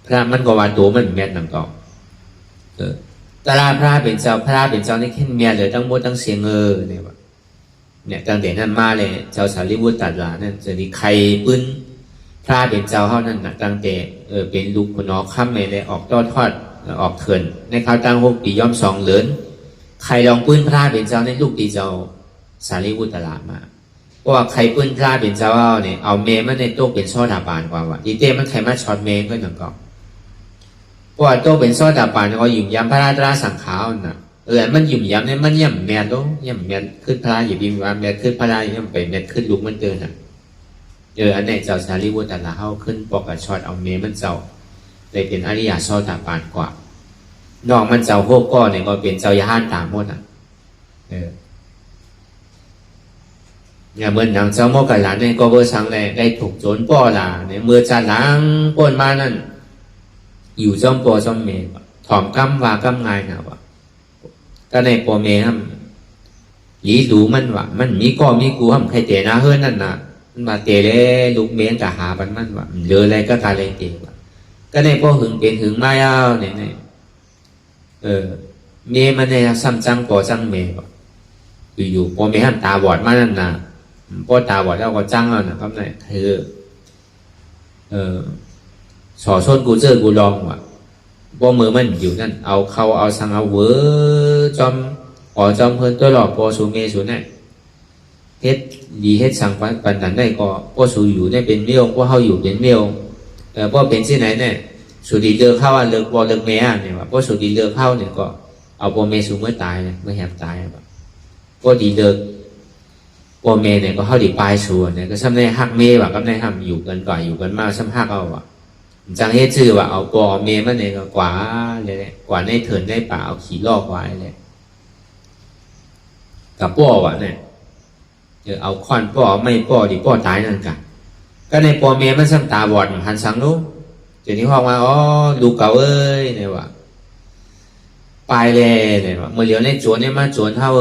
พระมันก็ว่าตัวมันแม่นำต่อตลาพระเป็นเจ้าในแค่แม่เลยตั้งหมดตั้งเสียงเนี่ยว่าเนี่ยตั้งแต่นั้นมาเลยเจ้าสารีบุตรตัดหลานนั่นจะมีใครปื้นพระเป็นเจ้าเท่านั้นนะตั้งแต่เป็นลูกคนนอข้ามเลยออกทอดออกเถื่อนในคราวตั้ง6 ปีย่อม2 เหรียญใครลองปื้นพระเป็นเจ้าในลูกตีเจ้าสารีบุตรตลาดมาเพราะว่าใครปื้นพระเป็นเจ้าเนี่ยเอาเมมันในโต๊ะเป็นซอดาบานกว่าว่ะดีเต้มันใครมาช็อตเมก็อย่างก่อนเพราะว่าโต๊ะเป็นซอดาบานก็หยุ่มย้ำพระราตราสังขารน่ะมันหยุ่มย้ำเนี่ยมันย่ำแมนโตย่ำแมนขึ้นพระอย่าบินว่าแมนขึ้นพระได้ย่ำไปแมนขึ้นลูกมันเตือนน่ะอันไหนเจ้าสารีบุตรตลาดเข้าขึ้นปอกกับช็อตเอาเมมันเจ้าเลยเป็นอริยซอดาบานกว่านอกมันเจ้าโฮกก้อนเนี่ยก็เป็นเจ้ายาห้านตามหมดอ่ะอย่าเหมือนหนังเจ้าโมกันหลานเนี่ยก็เบอร์สังเลยได้ถูกโจรป้อล่ะเนี่ยเมื่อจะล้างป้นมานั่น อยู่จอมปอจอมเมย์ถอมกำว่ากำไงนะวะก็ในปอเมย์ฮัมหลีดูมันวะมันมีก็มีกูฮัมใครเตะนะเฮ้ยนั่นน่ะมันมาเตะเลยลูกเมย์จะหาบันมันวะเจออะไรก็การเลยเตะวะก็ในปอหึงเป็นหึงไม่เอาเนี่ยเมย์มันเนี่ยซ้ำจังปอจังเมย์วะอยู่ปอเมย์ฮัมตาบอดมานั่นน่ะปอตาบอดแล้วก็จังแล้วนะครับเนี่ยคือสอชนกูเจอกูลองว่ะบ่มือมันอยู่นั่นเอาเข้าเอาสังเอาเวอจอมจอมเพิ่นตัวหลอกปอสูเมสูเนี่ยเฮ็ดดีเฮ็ดสังปันนั้นได้ก็ปอสูอยู่ได้เป็นเมี่ยวปอเฮาอยู่เป็นเมี่ยวปอเป็นที่ไหนเนี่ยสุดีเลือกเข้าเลือกปอเลือกเมียเนี่ยว่าปอสุดีเลือกเข้าเนี่ยก็เอาปอเมสูเมื่อตายเนี่ยเมื่อแหบตายแบบปอดีเลือกปอเมเนี่ยก็เฮาดีปลายสูเนี่ยก็ซ้ำในฮักเมว่ากับในฮัมอยู่กันก่อนอยู่กันมาซ้ำฮักเอาว่ะจังเฮ็ดชื่อว่าเอาปอเมมันเนี่ยก็กว่าเลยกว่าในเถินได้ป่าเอาขี่ลอกไว้เลยกับป้อวะเนี่ยเอาควันป้อไม่ป้อดิป้อตายนั่นกันก็ในปอเมมันซ้ำตาบอดหันสังรู้เดี๋ยวนี้ห้องว่าดูเก่าเอ้ยเนี่ยว่ะไปเลยเนี่ยว่ะเมื่อเหลียวในโจรเนี่ยมาโจรเท่า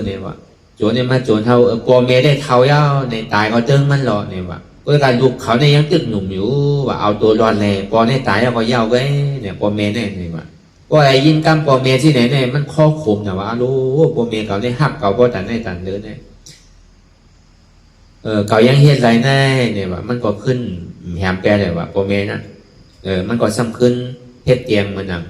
เนี่ยว่ะโจรเนี่ยมาโจรเท่าปอเมได้เท่าเย้าในตายก็เติ้งมันหรอเนี่ยว่ะเพื่อการลูกเขาเนี่ยยังตึกหนุ่มอยู่ว่าเอาตัวรอดเลยปอเนี่ยตายแล้วก็เย้าไว้เนี่ยปอเมเนี่ยว่ะว่าไอ้ยินกำปอเมที่ไหนเนี่ยมันข้อขมนะว่ารู้ปอเมเขาได้หักเขาปอตันได้ตันเดินเนี่ยเขายังเฮ็ดไรแน่เนี่ยว่ามันก็ขึ้นแหมแปรเลยว่าปอเมน่ะมันก็ซ้ำขึ้นเฮ็ดเตียงมันนั่ง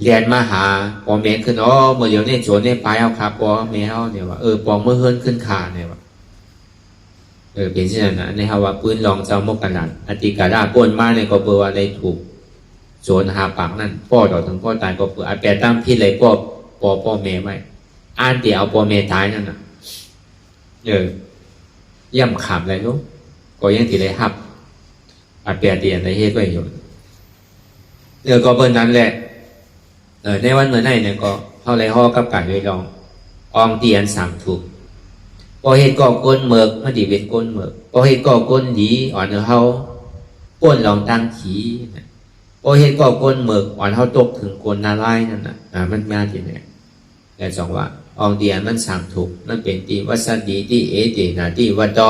เรียนมาหาปอเมขึ้นเมื่อเดี๋ยวนี้โจรเนี่ยไปเอาครับปอเมเอาเนี่ยว่าปอเมื่อเฮิรนขึ้นขาเนี่ยว่าเป็นเช่นนั้นนะในฮาวาปืนลองเจ้ามกกันนันอติกาดาป้นมาเนี่ยก็เบอร์ว่าได้ถูกโจรหาปากนั่นพ่อต่อถึงพ่อตายก็เปิดอาแปดตั้งพิษเลยพ่อเมย์ไว้อ่านเดี๋ยวเอาปอเมย์ตายนั่นน่ะย่ำขำเลยลูกก็ยังติเลยหับอาแปดเดียนในเฮ็ดไว้อยู่ก็เบอร์นั้นแหละในวันเมื่อไหร่เนี่ยก็เข้าไรห่อกับการด้วยลองอองเตียนสั่งถูกพอเห็นก่อก้นเมือกมันดีเป็นก้นเมือกพอเห็นก่อก้นดีอ่อนเฮาก้นลองตั้งขีพอเห็นก่อก้นเมือกอ่อนเฮาตกถึงก้นนาไล่นั่นน่ะมันมาที่ไหนแต่สองว่าอองเตียนมันสั่งถูกมันเป็นตีวัสดีที่เตนาที่วัดดอ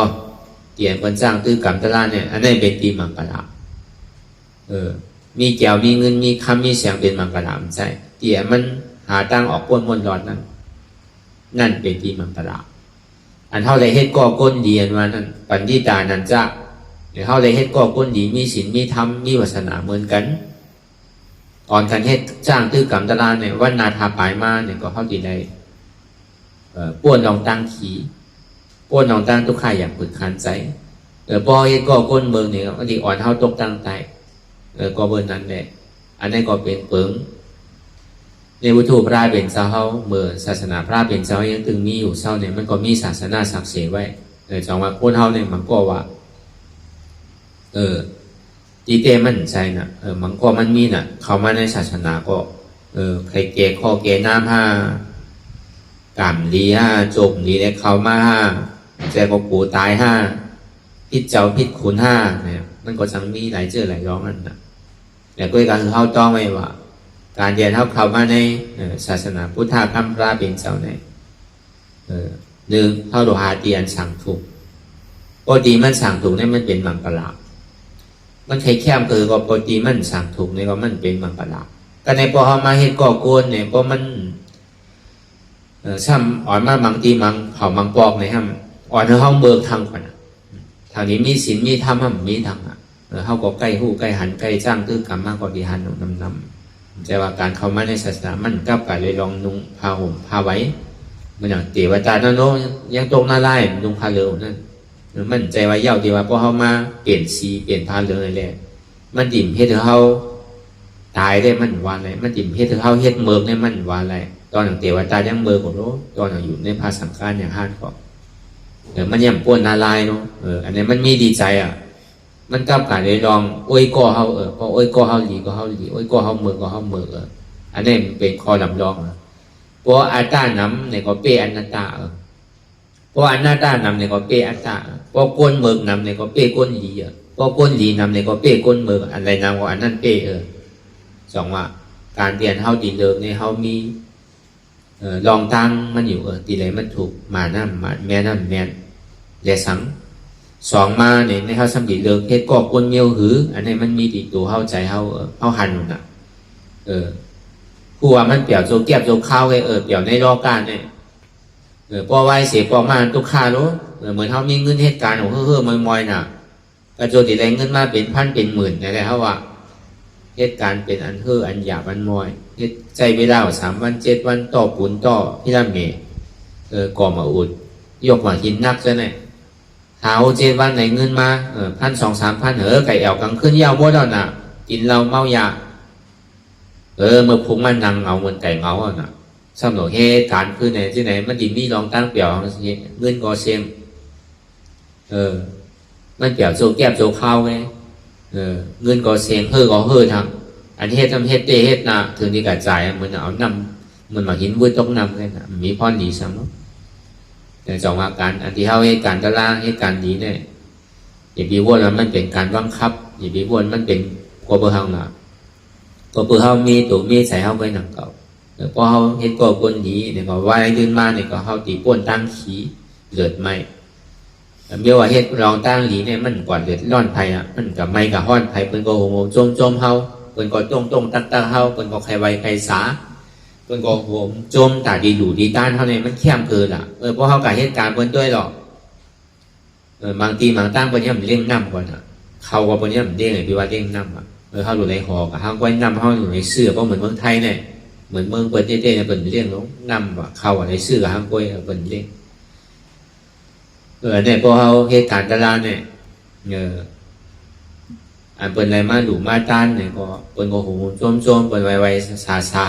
เตียนคนสร้างตื้อกำตะลาเนี่ยอันนั้นเป็นตีมังกรามมีแก้วมีเงินมีคำมีเสียงเป็นมังกรามใช่เตียนมันหาตั้งออกก้นมนร้อนนั่นเป็นตีมังกรามอันเท่าไรเฮ็ดก่อก้นดีอันว่านั่นปันธิตานันจะหรือเท่าไรเฮ็ดก่อก้นดีมีศีลมีธรรมมีวาสนาเหมือนกันตอนการเฮ็ดจ้างตื้อกำตะลาเนี่ยวันนาทาปลายมาเนี่ยก็เข้าดีได้ป้วนลองตั้งขีป้วนลองตั้งทุกข่ายอย่างขุดคันใจพอเฮ็ดก่อก้นเมืองเนี่ยก็ดีอ่อนเท่าตกตั้งใจก็เบอร์นั้นแหละอันนี้ก็เป็นเปิงในวัตถุพระเป็นเจ้าเฮาเมื่อศาสนาพระเป็นเจ้ายังตึงมีอยู่เจ้าเนี่ยมันก็มีศาสนาศักดิ์สิทธิ์ไว้จังว่าคนเฮาเนี่ยมันก็ว่าตีเตมันใช่น่ะมันก็มันมีน่ะเข้ามาในศาสนาก็ใครเกข้อเกน้ำกำลีจมลีได้เข้ามาใจก็ปูตายพิษเจ้าพิษขุนเนี่ยมันก็จังมีหลายเจอหลายร้องนั่นน่ะแต่ก็การเฮาต้องไว้ว่าการเรียนเข้ามาในศาสนาพุทธคำพระเป็นเจ้าในหนึ่งเข้าดูหาเตียนสั่งถูกปกติมันสั่งถูกนี่มันเป็นมังกรมันใครแค้มคือก็ปกติมันสั่งถูกนี่ก็มันเป็นมังกรก็ในพอเขามาเฮ็ดก่อโกนเนี่ยเพราะมันซ้ำอ่อนมามังตีมังเผามังปอกในห้ามอ่อนห้องเบิกทางก่อนทางนี้มีศีลมีธรรมห้ามมีทางเขาก็ใกล้หูใกล้หันใกล้จ้างตื้อกรรมมากกว่าดีหันนำแต่ว่าการเข้ามาในศาสนามันกับการเลยลองนุ่งผ้าห่มผ้าไว้มันอย่างเทวดาโน้ยังตรงหน้าไล่นุ่งผ้าเหลืองนั่นมันใจว่าเย้าเทวดาพอเขามาเปลี่ยนสีเปลี่ยนผ้าเหลืองอะไรแหละมันดิ่มเฮ็ดเขาตายได้มันวานอะไรมันดิ่มเฮ็ดเขาเฮ็ดเมืองได้มันวานอะไรตอนอย่างเทวดายังเมืองของโน้ตอนอย่างอยู่ในภาสังขารอย่างห้านก็มันยังป้วนนาลายเนาะอันนี้มันมีดีใจมันกับการเลยลองโอ้ยก็เฮาพอโอ้ยก็เฮาหลีก็เฮาหลีโอ้ยก็เฮาเมือก็เฮาเมืออันนี้เป็นข้อลำลองเพราะอัตตาน้ำในก็เปอนัตตาเพราะอนัตตาน้ำในก็เปอัตตาเพราะก้นเมืองน้ำในก็เปก้นหลีเพราะ ก็ก้นดีนำในก็เป้ก้นมืออะไรนำก็อันนั้นเป้สองว่าการเรียนเฮาดีเลิกในเฮามีลองตั้งมันอยู่ตีไรมันถูกมานั่นมาแม่นั่นแม่เรียสังสองมาเนี่ยในเฮาสำดีเลิกเฮ็ดก็ก้นเมียวหืออันนี้มันมีติดตัวเฮาใจเฮาหันหนุนอ่ะผู้ว่ามันเปี่ยวโจเก็บโจข้าวไงเปี่ยวในรอการเนี่ยพอไว้เสียพอมาตุกคารู้เหมือนเขามีเงินเหตุการณ์ของเฮ้อมอยๆน่ะกระโจนติดแรงเงินมาเป็นพันเป็นหมื่นอะไรเขาว่าเหตุการณ์เป็นอันเฮ้ออันหยาบอันมอยเหตุใจเวลา3 วัน7 วันต่อปูนต่อพี่ละเมก่อมาอุดยกมาหินนักซะเนี่ยหา7 วันไหนเงินมา1,000 2 3 พันไก่แอวกลางคืนยาวบ่ดอกน่ะกินเราเมายาเมื่อพุ่งมันนั่งเงาเหมือนไก่เงาน่ะสำหรับเหตุการณ์คือไหนที่ไหนมันดินมีรองตั้งเปี่ยวเงินกอเซียมมันเปี่ยวโจแก้บโจข้าวไงเงินกอเซียมเฮ้อทำอันเฮ็ดทำเฮ็ดเตเฮ็ดนาถึงที่กระจายเหมือนเอานำมันมาหินวุ้ยต้องนำเลยนะมีพรดีซ้ำแต่สองอาการอันที่เฮาเหตุการณ์ตะล่างเหตุการณ์นี้เนี่ยอย่าไปวนว่ามันเป็นการบังคับอย่าไปวนมันเป็นกบเบอร์เฮาน่ะกบเบอร์เฮามีตัวมีใส่เฮาไว้หนังเก่าพอเขาเห็นก็ก้นนี้เนี่ยก็ว่าขึ้นมาเนี่ยก็เขาตีก้นตั้งขี้เลือดไหมเมื่อว่าเห็ดรองตั้งหลีเนี่ยมันก่อนเลือดร้อนไผ่อ่ะมันกับไม่กับห้อนไผ่เป็นก็โหมจมเฮาเป็นก็จงตักเฮาเป็นก็ใครไวใครสาเป็นก็โหมจมแต่ดีดูดีต้านเท่านี้มันเข้มเกินอ่ะเพราะเขากับเหตุการณ์เป็นด้วยหรอกบางทีบางตั้งเป็นยังเร่งน้ำก่อนอ่ะเขาก็เป็นยังเร่งไอ้พี่ว่าเร่งน้ำอ่ะเขาอยู่ในหอกับเขาไว้น้ำเขาอยู่ในเสื้อเพราะเหมือนเมืองไทยเนี่ยเหมือนเมืองเปิดเต้ๆเนี่ยเป็นเรื่องของนำว่าเข้าในซื่อกับห้างกล้วยเป็นเรื่องเนี่ยพอเขาเหตุการณ์ตลาดเนี่ยอันเป็นอะไรมาดูมาต้านเนี่ยก็เป็นก็หูจมเป็นไวสา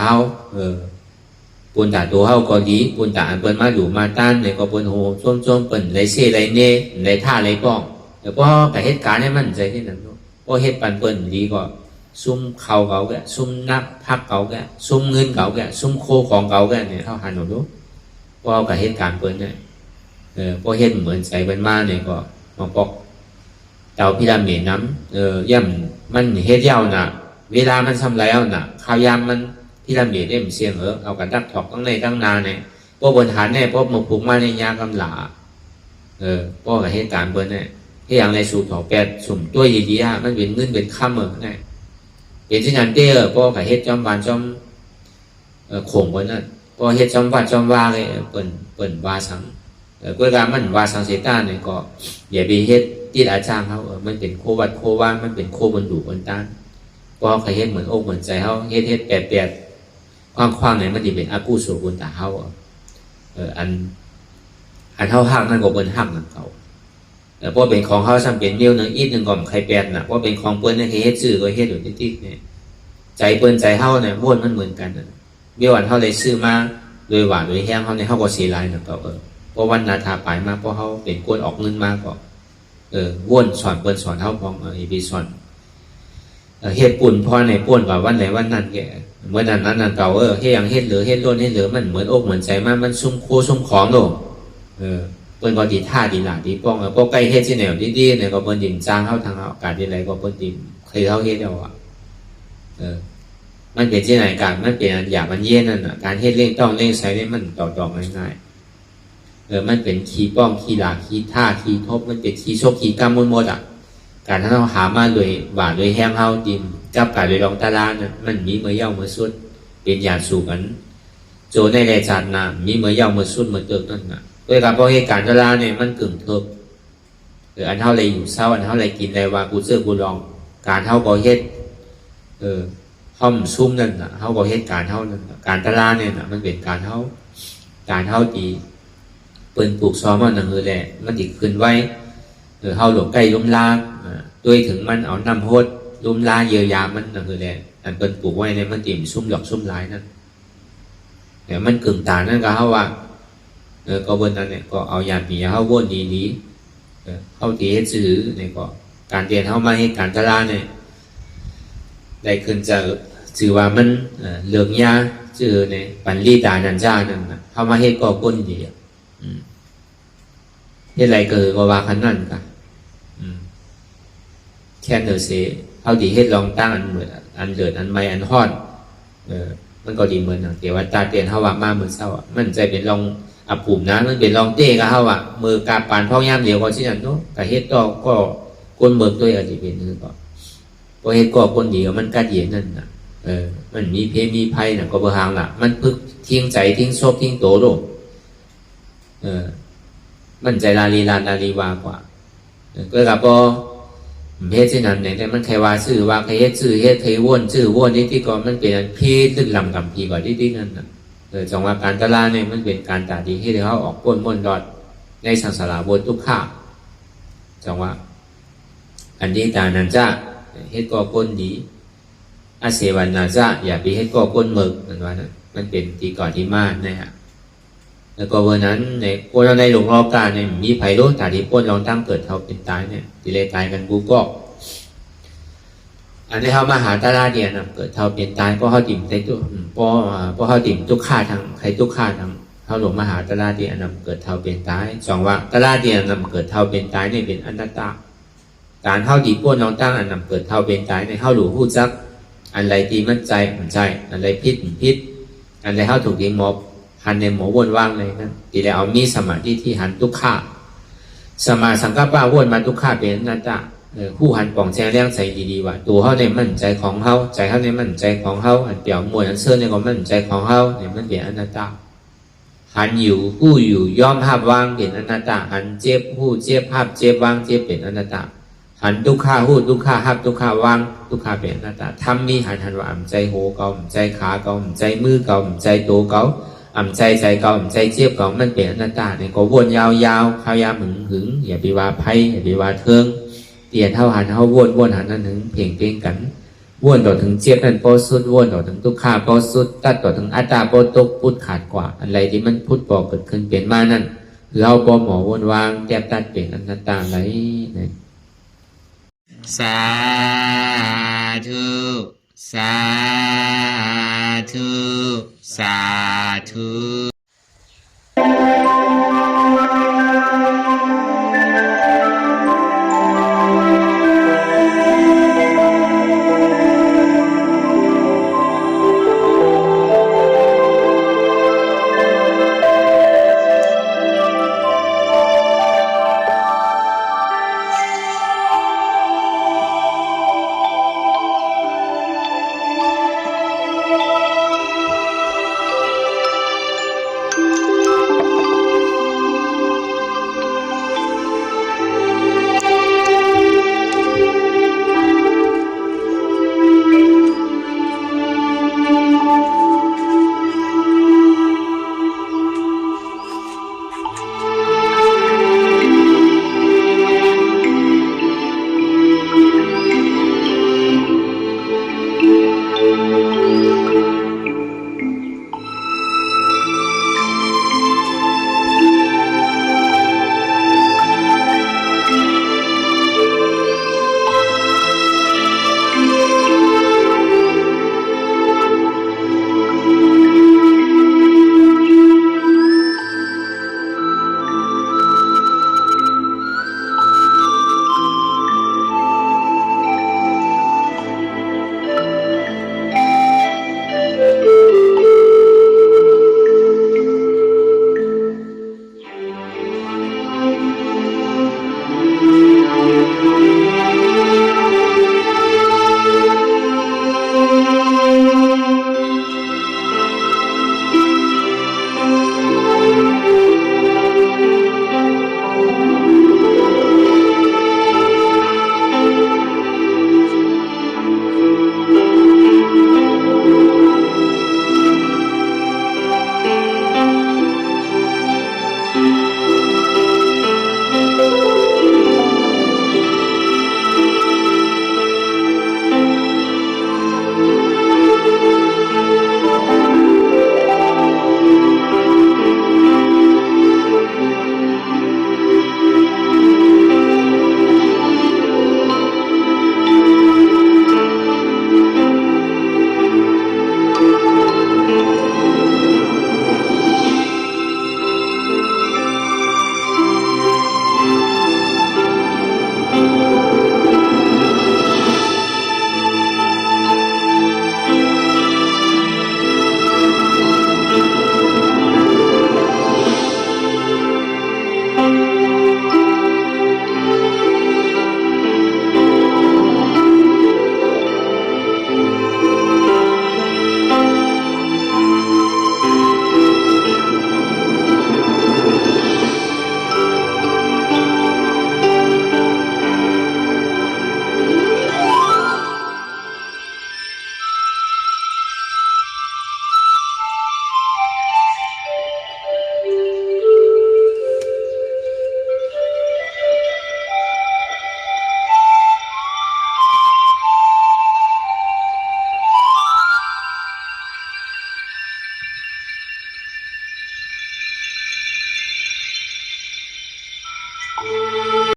ปูนตาตัวเขาก็ดีปูนตาอันเป็นมาดูมาต้านเนี่ยก็เป็นหูจมเป็นไรเซ่ไรเน่ไรท่าไรป้องแต่พอแต่เหตุการณ์เนี่ยมันใจที่นั่นพอเหตุปันเป็นดีก็ซุ่มเขาเก่าแกซุ่มนับพักเก่าแกซุ่มเงินเก่าแกซุ่มโคของเก่าแกเนี่ยเขาหันหนูดูว่ากับเหตุการณ์เปิ้ลเนี่ยพอเห็นเหมือนใส่เป็นมาเนี่ยก็มาปอกเต่าพิรามิดน้ำย่ำมันเฮ็ดยาวน่ะเวลามันทำไรเอาน่ะข้าวยามมันพิรามิดเสียงเอากันดักถอกตั้งในตั้งนานเนี่ยพวกบนฐานเนี่ยพวกมาปลูกมาในยากำหลาพวกกับเหตุการณ์เปิ้ลเนี่ยที่อย่างในสูตรถอกแปดสุ่มตัวดีๆมันเป็นเงินเป็นค่ำเนี่ยเป็นที่นั่นเต้พอกับเฮ็ดจอมวานจอมข่งวันนั้นพอเฮ็ดจอมวัดจอมว่าเลยเปิ่นว่าสังก็การมันว่าสังเสต้าเนี่ยก็อย่าไปเฮ็ดที่อาจารย์เขามันเป็นโควัดโคว่ามันเป็นโคบนดูบนต้านพอเขาเฮ็ดเหมือนอกเหมือนใจเขาเฮ็ดแปดคว้างๆเนี่ยมันจะเป็นอากูโสบุญตาเขาอันเขาหักนั่นก็เป็นหักนั่นเขาเพราะเป็นของเขาซ้ำเป็นเดียวหนึ่งอีกหนึ่งก่อมใครแปดน่ะเพราะเป็นของเปิ้ลเนี่ยเฮ็ดซื้อก็เฮ็ดอยู่ติ๊กเนี่ยใจเปิ้ลใจเฮาเนี่ยม้วนมันเหมือนกันเบี้ยวันเฮาเลยซื้อมาโดยหวานโดยแห้งเฮาเนี่ยเฮาก็เสียรายน่ะก็เพราะวันนาทาไปมาเพราะเฮาเป็นคนออกเงินมาก็ว้วนสอนเปิ้ลสอนเฮาพองอีพีสอนเฮ็ดปุ่นพอในป่วนว่าวันไหนวันนั้นแกเมื่อนั้นเก่าเฮ็ดอย่างเฮ็ดเหลือเฮ็ดล้นเฮ็ดเหลือมันเหมือนอกเหมือนใจมามันซุ่มโคซุ่มของโลเปิ้นก็ดีท่าดีหลาดีป้องพวกใกล้เฮ็ดที่แนวดีๆเนี่ยก็เปิ้นดินจ้างเข้าทางอากาศที่ไรก็เปิ้นดินเคยเข้าเฮ็ดเอามันเป็นที่ไหนการมันเป็นอันหยาบมันเย็นนั่นน่ะการเฮ็ดเร่งต้องเร่งใช้ได้มันต่อง่ายๆมันเป็นขี้ป้องขี้หลาขี้ท่าขี้ทบมันเป็นขี้โชคขี้กรรมหมดการถ้าเราหามาโดยหวานโดยแห้งเฮาดินจับการโดยรองตาลาน่ะมันมีเมื่อเย้าเมื่อสุดเป็นหยาดสู่กันโจในแลจัดน่ะมีเมื่อเย้าเมื่อสุดเมื่อเติมนั่นน่ะด้วยการเพราะเหตุการณ์ตลาดเนี่ยมันกึ่งเทิบอันเท่าไรอยู่เศร้าอันเท่าไรกินไรว่ากูเสื้อกูลองการเท่าก่อเหตุห้อมซุ่มนั่นน่ะเท่าก่อเหตุการเท่านั้นการตลาดเนี่ยน่ะมันเป็นการเท่าดีเปิ้นปลูกซ้อมมันนั่นคือแหละมันติดขึ้นไว้เท่าหลงใกล้ลุ่มลาด้วยถึงมันเอานำโหดลุ่มลาเยียวยามันนั่นคือแหละอันเปิ้นปลูกไว้เนี่ยมันติ่มซุ่มหลอกซุ่มลายนั่นแต่มันกึ่งตานั่นก็เขาว่าก็บนนั้นเนี่ยก็เอายาปีเขาวนดีเขาตีให้ซื้อเนี่ยก็การเรียนเขามาให้การตลาดเนี่ยได้ขึ้นจะถือว่ามันเหลืองยาชื่อเนี่ยปันลีตานันจ้านั่นนะเขามาให้ก็ก้นดีเฮ็ดไรเกิดก็ว่าขันนั่นค่ะ ค่เนอเสเอาดีเฮ็ดลองตั้งอันเหมือนอันเดือดอันไม่อันฮ้อนมันก็ดีเหมือนนะแต่ว่าตาเตียนเฮาว่ามามื้อเช้ามันใจเป็นลองอับปุ่มนะมันเป็นลองเต้ก็เฮามือกาปานพ่อยามเดียวก็สิอันเนาะก็เฮ็ดต่อก็ก้นเบิกด้วยอาจสิเป็นคือก็บ่เฮ็ดก็ก้นดีมันกัดเย็นนั่นน่ะมันมีเพมีภัยน่ะก็บ่ห่างล่ะมันพึกทิ้งใจทิ้งศพทิ้งโตโลกมันใจลาลีลาวากว่าก็กับพอเฮ็ดเช่นนั้นเนี่ยแต่มันใครว่าชื่อว่าใครเฮ็ดชื่อเฮ็ดใครว่นชื่อว่นนี่ที่ก็มันเป็นพี่ลึกลำกับพี่ก่อนที่นั่นน่ะจังว่าการตลาดเนี่ยมันเป็นการตาดีให้เขาออกป้นม่นดอดในสังสารบนทุกข้าจังว่าอันนี้ตานันจะเฮ็ดก็ก้นดีอาเสวันนาจะอย่าไปเฮ็ดก็ก้นหมึกนั่นว่านะมันเป็นที่ก่อนที่มานะฮะแล้วก็วันนั้นในพวกเราในหลวงรอบการเนี่ยมีไผ่รู้แต่ที่พวกเราตั้งเกิดเขาเป็นตายเนี่ยที่เลยตายกันกูก็อันนี้เขามาหาตาลาเดียนเกิดเขาเป็นตายเพราะเขาติ่มในตัวเพราะเขาติ่มทุกข้าทางใครทุกข้าทางเขาหลวงมาหาตาลาเดียนเกิดเขาเป็นตายสองว่าตาลาเดียนเกิดเขาเป็นตายเนี่ยเป็นอนัตตาการเข้าดีพวกเราตั้งอันเกิดเขาเป็นตายในเข้าหลวงพูดจักอันไรตีมันใจมันใจอันไรพิษมันพิษอันไรเข้าถูกดีมอบหันในหมอวนว่างเลยนะทีแล้วเอามีสมาธิที่หันทุกข้าสมาสังกัปปะวนมาทุกข้าเป็นอนัตตาผู้หันป่องแจงเลี้ยงใจดีๆว่าตัวเขาในมั่นใจของเขาใจเขาในมั่นใจของเขาอันเปี่ยวมวยอันเสื่อในความมั่นใจของเขาเนี่ยมันเป็นอนัตตาหันอยู่ผู้อยู่ย่อมภาพว่างเป็นอนัตตาหันเจ็บผู้เจ็บภาพเจ็บว่างเจ็บเป็นอนัตตาหันทุกข้าหูทุกข้าหับทุกข้าว่างทุกข้าเป็นอนัตตาทำมีหันว่าอ่ำใจโหเก่าอ่ำใจขาเก่าอ่ำใจมือเก่าอ่ำใจโตเก่าอ่ำใจใจเก่าอ่ำใจเจ็บเก่ามันเป็นอนัตตาเนี่ยก็วนยาวๆข้าวยามหึงอย่าไปว่าไพ่อย่าไปว่าเทิงเตียนเท่าหันเท่าวนหันนั่นถึงเพ่งเพ่งกันวนต่อถึงเจ็บนั่นโปสุดวนต่อถึงทุกข้าโปสุดตัดต่อถึงอัตตาโปตกพุทธขาดกว่าอะไรที่มันพุทธปอเกิดขึ้นเปลี่ยนมานั่นเราปอหมอวนวางแก้ตัดเปลี่ยนอนัตตาไหลเนี่ยสาธุสาธุสาธุ